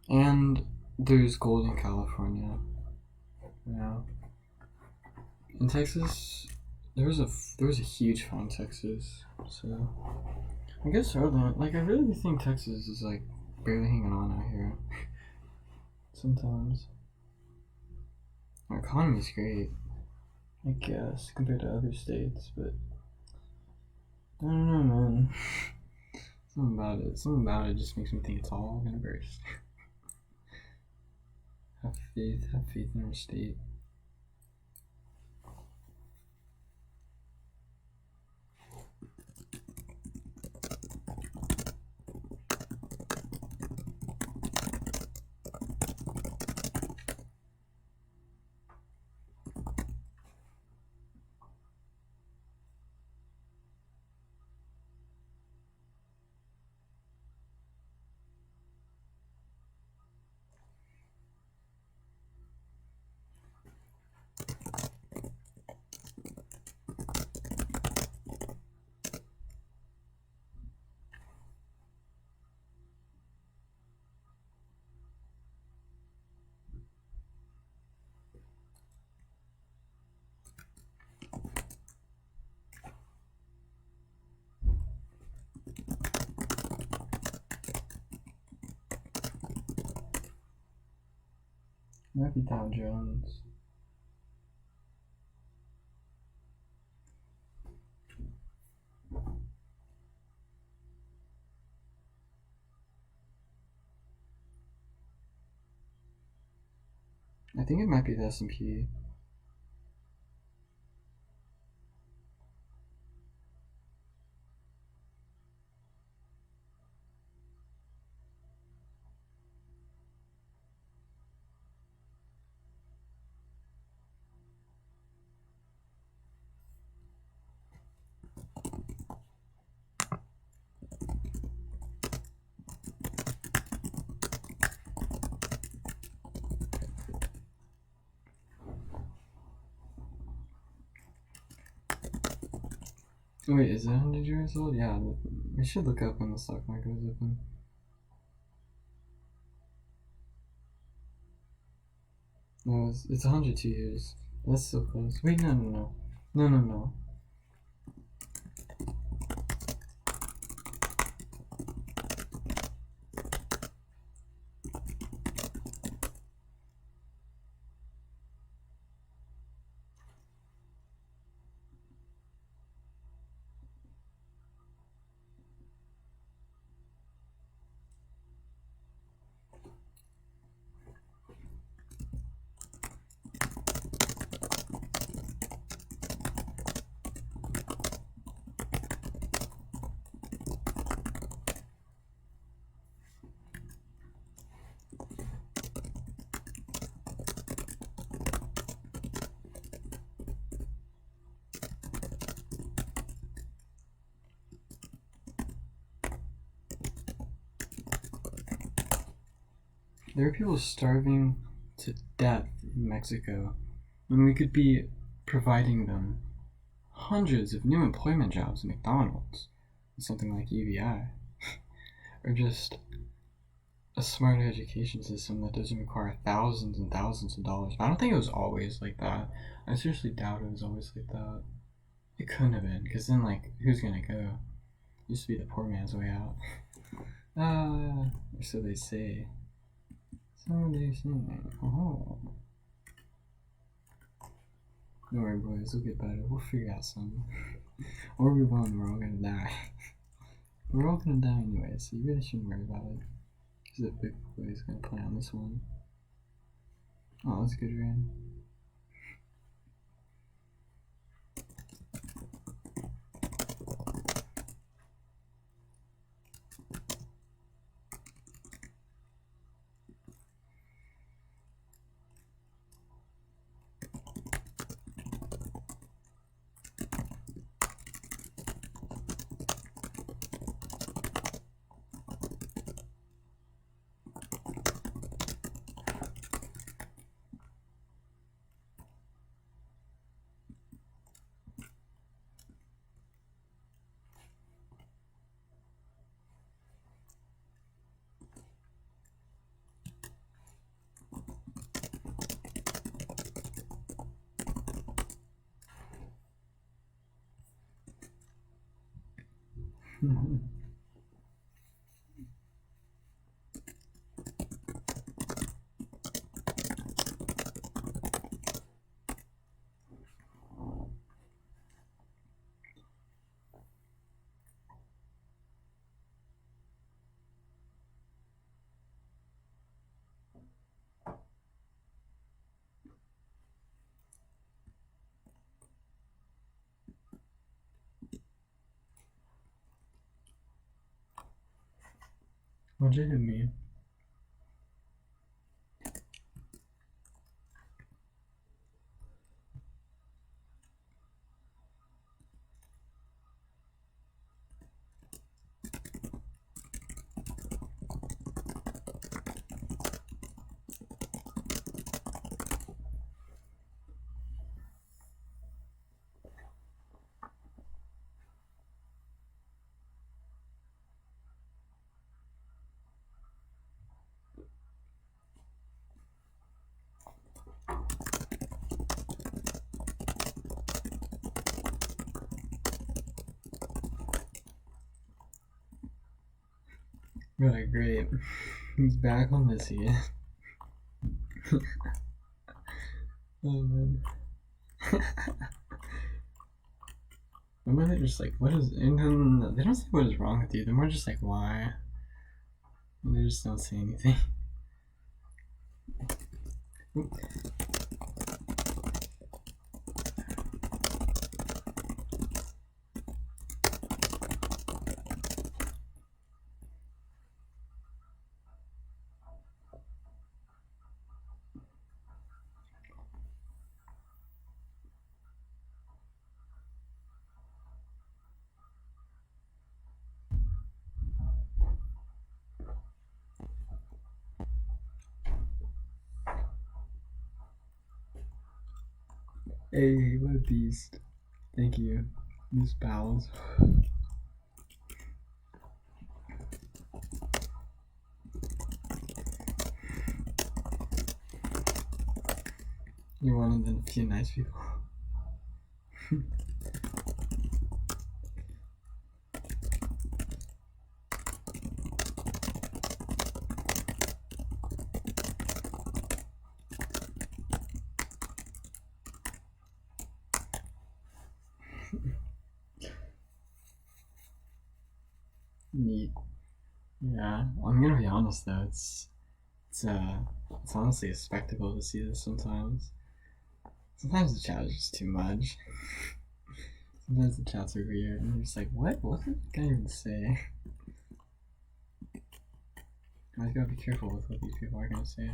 And there's gold in California. Yeah. In Texas, there was a huge find in Texas. So I guess Southern, like I really think Texas is like barely hanging on out here. Sometimes. Our economy's great, I guess, compared to other states, but I don't know, man. Something about it just makes me think it's all gonna burst. Have faith in our state. Might be Dow Jones. I think it might be the S&P. Wait, is it 100 years old? Yeah, we should look up when the stock market was open. No, it's 102 years. That's so close. Wait, no. There are people starving to death in Mexico, and we could be providing them hundreds of new employment jobs at McDonald's, something like UBI, or just a smarter education system that doesn't require thousands and thousands of dollars. I don't think it was always like that. I seriously doubt it was always like that. It couldn't have been, because then, like, who's gonna go? It used to be the poor man's way out. Or so they say. So they say. Oh. Don't worry, boys, we'll get better. We'll figure out something. Or we won't, we're all gonna die. We're all gonna die anyway, so you really shouldn't worry about it. Because the big boy is gonna play on this one. Oh, that's a good rain. What'd you hit me? Really great. He's back on this again. Oh man. Remember they're just like, what is, and then they don't say what is wrong with you, they're more just like, why? And they just don't say anything. Hey, what a beast. Thank you. These pals. You're one of the few nice people. Neat. Yeah, I'm gonna be honest though, it's honestly a spectacle to see this sometimes. Sometimes the chat is just too much. Sometimes the chats are weird and you're just like, what? What did the guy even say? I gotta be careful with what these people are gonna say.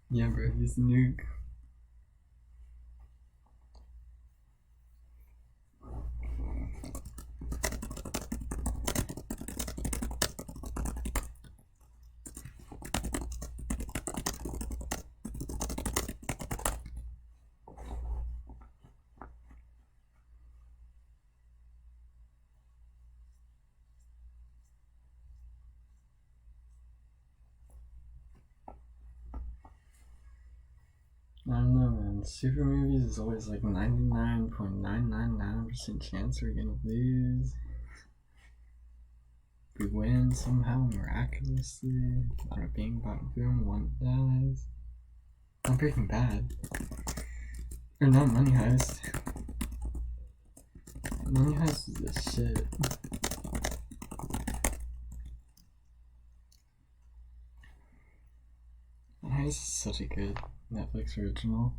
Yeah, bro, he's the nuke. I don't know, man. Super movies is always like 99.999% chance we're gonna lose. We win somehow miraculously. Bada bing, bada boom, one dies. Not Breaking Bad. Or not Money Heist. Money Heist is the shit. Money Heist is such a good Netflix original.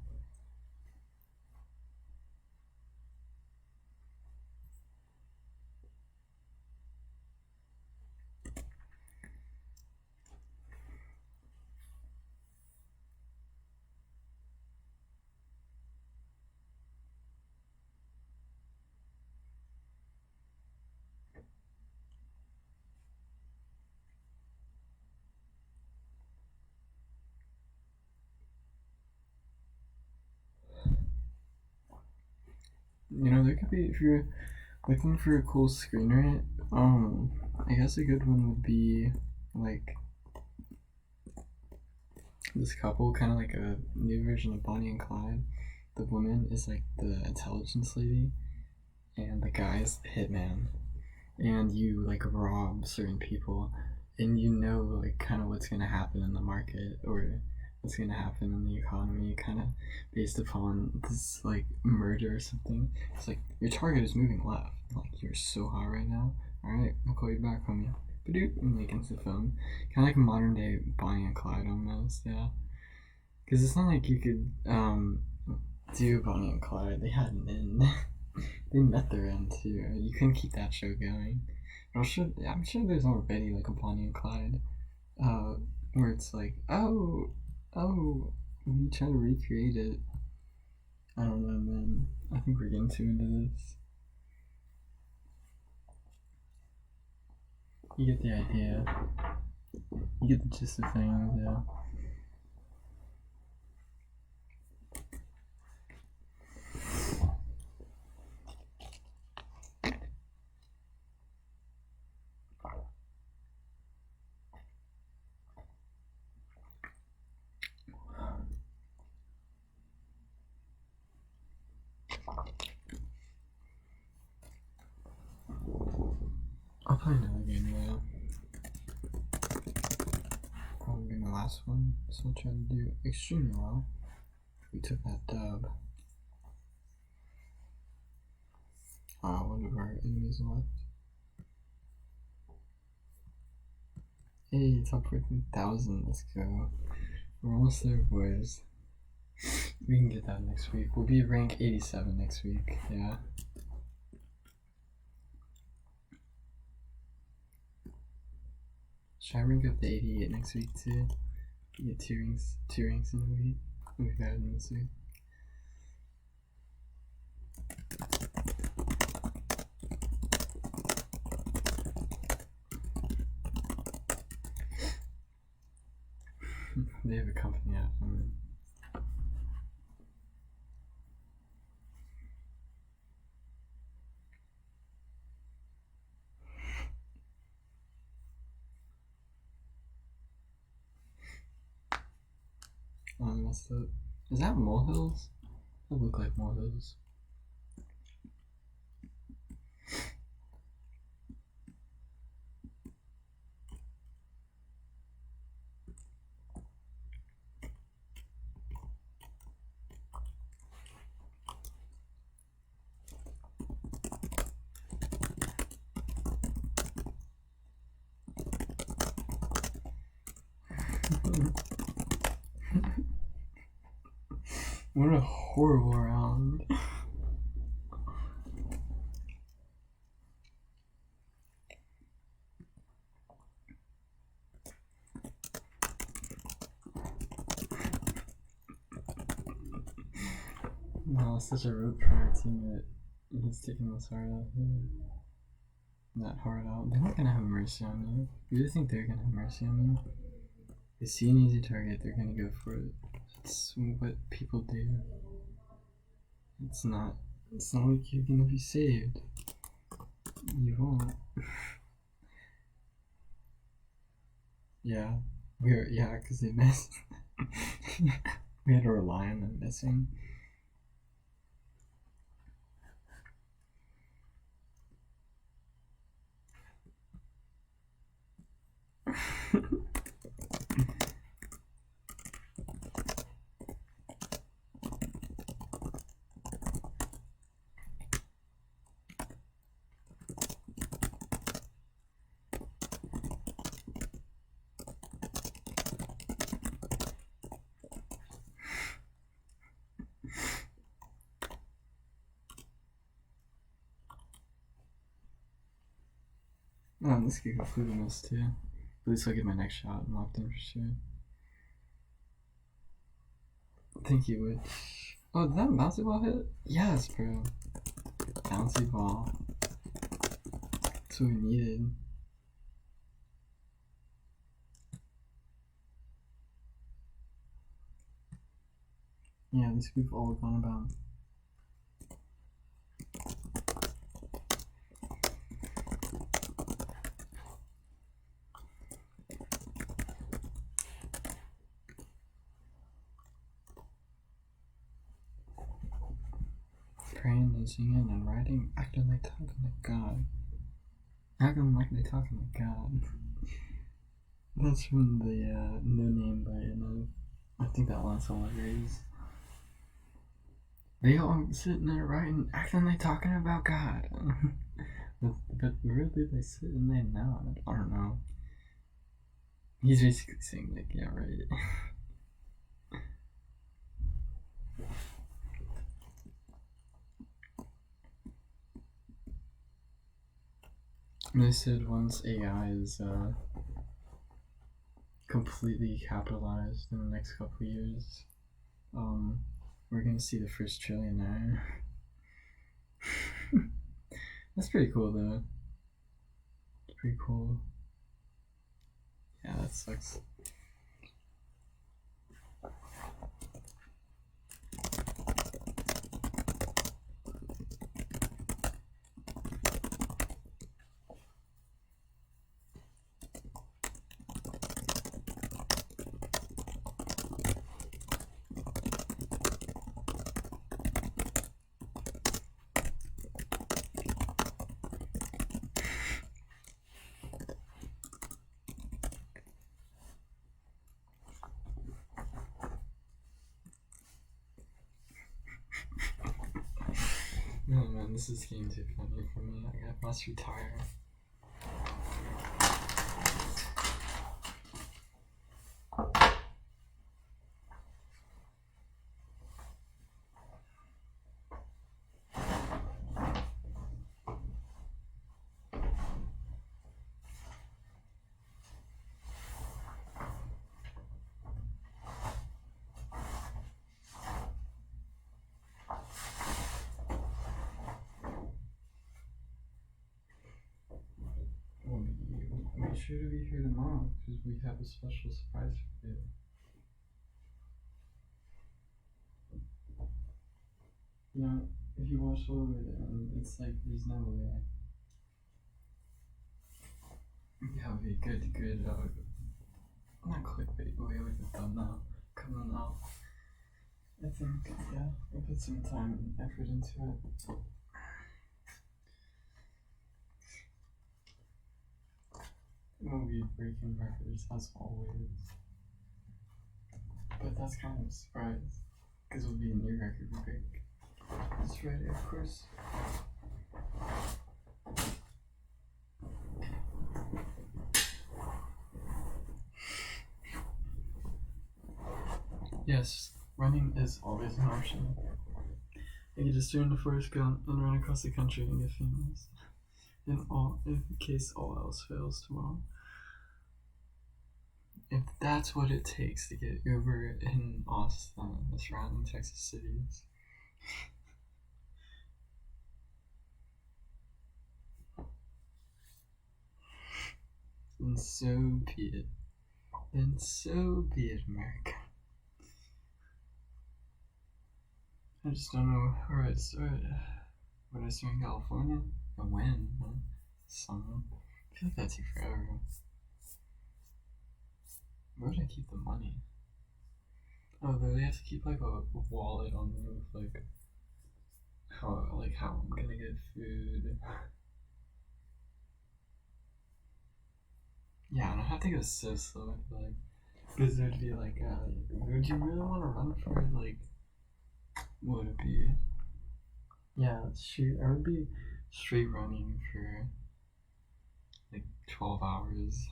You know, there could be, if you're looking for a cool screenwrite, I guess a good one would be like this couple, kind of like a new version of Bonnie and Clyde. The woman is like the intelligence lady, and the guy is the hitman. And you like rob certain people, and you know like kind of what's gonna happen in the market or what's gonna happen in the economy, kind of based upon this like murder or something. It's like your target is moving left. Like you're so hot right now. All right, I'll call you back, homie. And like into the phone, kind of like modern day Bonnie and Clyde almost, yeah. Because it's not like you could do Bonnie and Clyde. They had an end. They met their end too. You couldn't keep that show going. I'm sure there's already like a Bonnie and Clyde, where it's like, oh, we try to recreate it. I don't know, man. I think we're getting too into this. You get the idea. You get the gist of things, yeah. I'll play another game now. Probably be my last one, so I'll try to do extremely well. We took that dub. One of our enemies left. Hey, top 14,000, let's go. We're almost there, boys. We can get that next week. We'll be rank 87 next week, yeah. Should I rank up to 88 next week too? Get two ranks in a week. We got it in this week. They have a company app on it. Oh, I messed up. Is that molehills? That look like molehills. What a horrible round. No, such a rope for our teammate. He's taking this hard out here. That hard out. They're not gonna have mercy on you. You really think they're gonna have mercy on you? They see an easy target, they're gonna go for it. It's what people do. It's not like you're gonna be saved. You won't. Yeah. Because they missed. We had to rely on them missing. Oh, this could completely miss too. At least I'll get my next shot locked in for sure. Thank you, Witch. Oh, did that bouncy ball hit? Yes, bro. Bouncy ball. That's what we needed. Yeah, at least we've all gone about. Praying and singing and writing, acting like talking like God. Acting like they talking like God. That's from the No Name by Enough. I think that last song agrees. They all sitting there writing, acting like talking about God. but really they sitting there now. I don't know. He's basically saying like, yeah, right. They said once AI is completely capitalized in the next couple of years, we're gonna see the first trillionaire. That's pretty cool though. It's pretty cool. Yeah, that sucks. Oh man, this is getting too funny for me. I must retire. Make sure to be here tomorrow because we have a special surprise for you. You know, if you watch all of it, it's like there's no way. Yeah, it'll be good, not clickbait, but we have a thumbnail coming out. I think, yeah, we'll put some time and effort into it. We'll be breaking records as always. But that's kind of a surprise, because it'll be a new record we break. This Friday, of course. Yes, running is always an option. You can just turn the forest gun and run across the country and get famous. In case all else fails tomorrow. If that's what it takes to get Uber in Austin, the surrounding Texas cities, And so be it. And so be it, America. I just don't know where I'd start. Would I start in California? Or when? Huh? Summer? I feel like that'd take forever. Where would I keep the money? Oh, they have to keep like a wallet on me with like how I'm gonna get food. Yeah, and I have to get a sis though. I feel like because there'd be like, would you really want to run for it? Like, what would it be? Yeah, shoot, I would be straight running for like 12 hours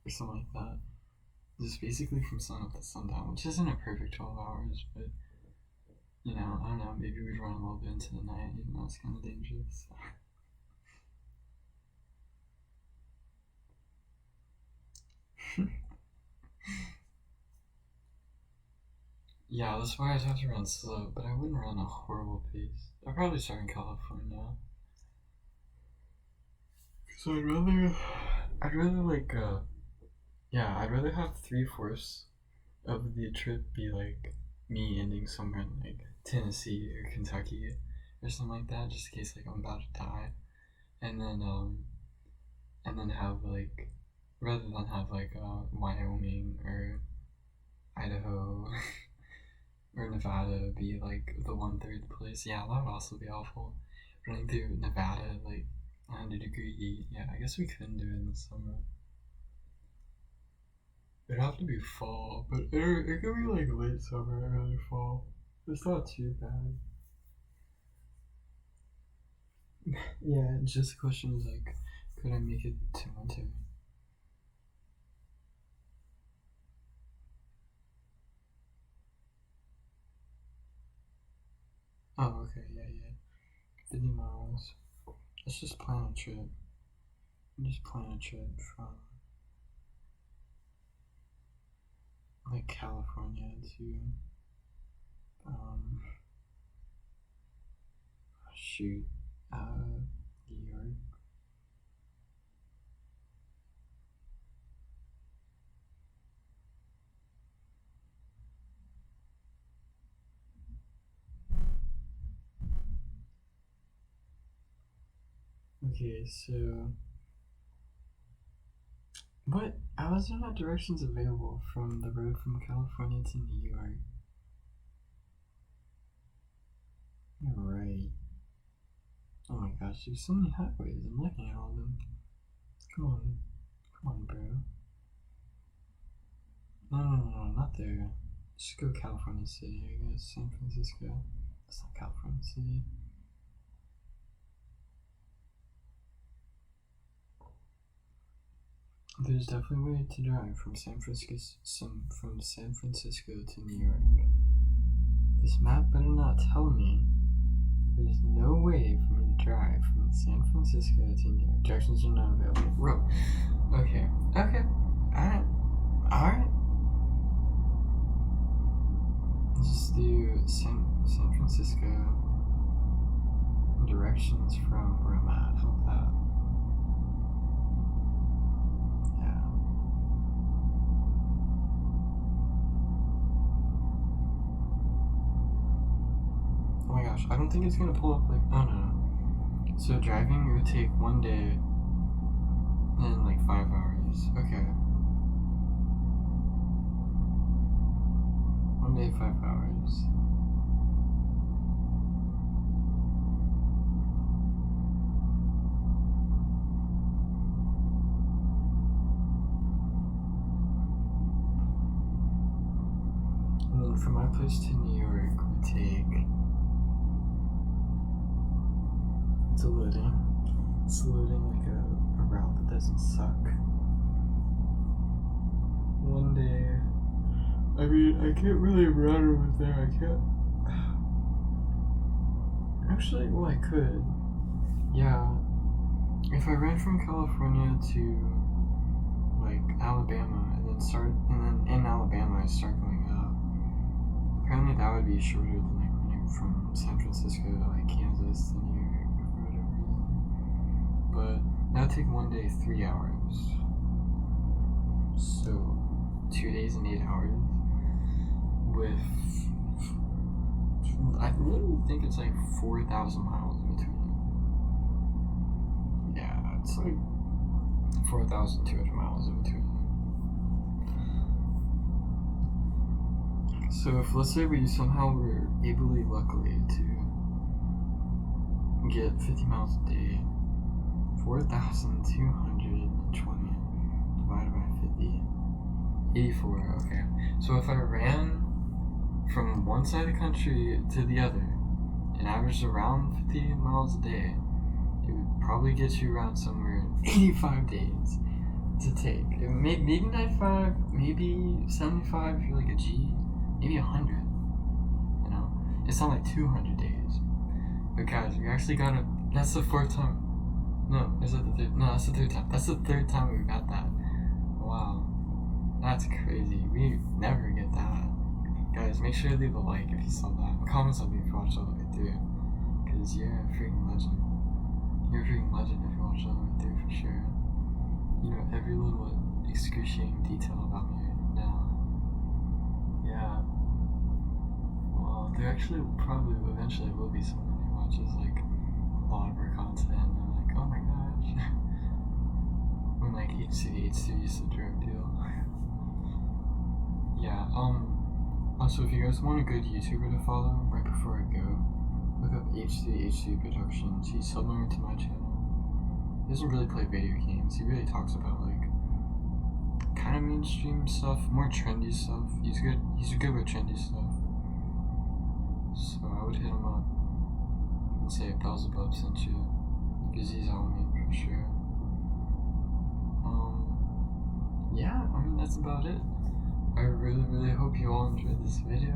or something like that. Just basically from sun up to sundown, which isn't a perfect 12 hours, but you know, I don't know, maybe we'd run a little bit into the night, even though it's kind of dangerous. Yeah, that's why I'd have to run slow, but I wouldn't run a horrible pace. I'd probably start in California. So I'd rather like, yeah, I'd rather have 3/4 of the trip be like me ending somewhere in like Tennessee or Kentucky or something like that, just in case like I'm about to die, and then have like, rather than have like Wyoming or Idaho or Nevada be like the 1/3 place. Yeah, that would also be awful. Running through Nevada like 100-degree heat. Yeah, I guess we couldn't do it in the summer. It'd have to be fall, but it could be like late summer or early fall. It's not too bad. Yeah, just the question is like, could I make it to winter? Oh, okay, yeah. 50 miles. Let's just plan a trip. Just plan a trip from like California to um shoot New York. Okay, so what? How is there not directions available from the road from California to New York? You're right. Oh my gosh, there's so many highways. I'm looking at all of them. Come on, bro. No, not there. Just go California City, I guess. San Francisco. That's not California City. There's definitely a way to drive from San Francisco to New York. This map better not tell me there's no way for me to drive from San Francisco to New York. Directions are not available. Bro. Okay. Alright. Let's just do San Francisco directions from where I'm at. How about that? Yeah. Oh my gosh, I don't think it's gonna pull up like, oh no. So driving would take 1 day and like 5 hours. Okay. 1 day, 5 hours. And then from my place to New York would take. It's loading like a route that doesn't suck. 1 day. I mean, I can't really run over there. I can't. Actually, well, I could. Yeah. If I ran from California to like Alabama and then in Alabama I start going up. Apparently that would be shorter than like running from San Francisco to like Kansas to New York for whatever reason. But that would take one day 3 hours. So 2 days and 8 hours with, I really think it's like 4,000 miles in between. Yeah, it's like 4,200 miles in between. So if, let's say we somehow were luckily to get 50 miles a day, 4,220 divided by 50, 84, okay. So if I ran from one side of the country to the other and averaged around 50 miles a day, it would probably get you around somewhere in 85 days to take. Maybe 95, maybe 75 if you're like a G, maybe 100, you know? It's not like 200 days. But guys, we actually got it. That's the fourth time. No, is that the third? No, that's the third time. That's the third time we got that. Wow. That's crazy. We never get that. Guys, make sure to leave a like if you saw that. Comment something if you watched all the way through. Because you're a freaking legend. You're a freaking legend if you watched all the way through for sure. You know every little excruciating detail about me right now. Yeah. Well, there actually probably eventually will be someone who watches like a lot of our content and they're like, oh my gosh. When like H3 is a drug deal. Yeah, also if you guys want a good YouTuber to follow, right before I go, look up H3 Productions. He's similar to my channel. He doesn't really play video games. He really talks about like kind of mainstream stuff, more trendy stuff. He's good with trendy stuff. So I would hit him up and say Beelzebub sent you, because he's on me for sure. Yeah, I mean that's about it. I really hope you all enjoyed this video.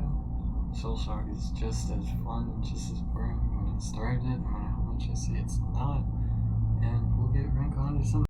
ShellShock is just as fun and just as boring when I started it, no matter how much I say it's not. And we'll get rank on to something.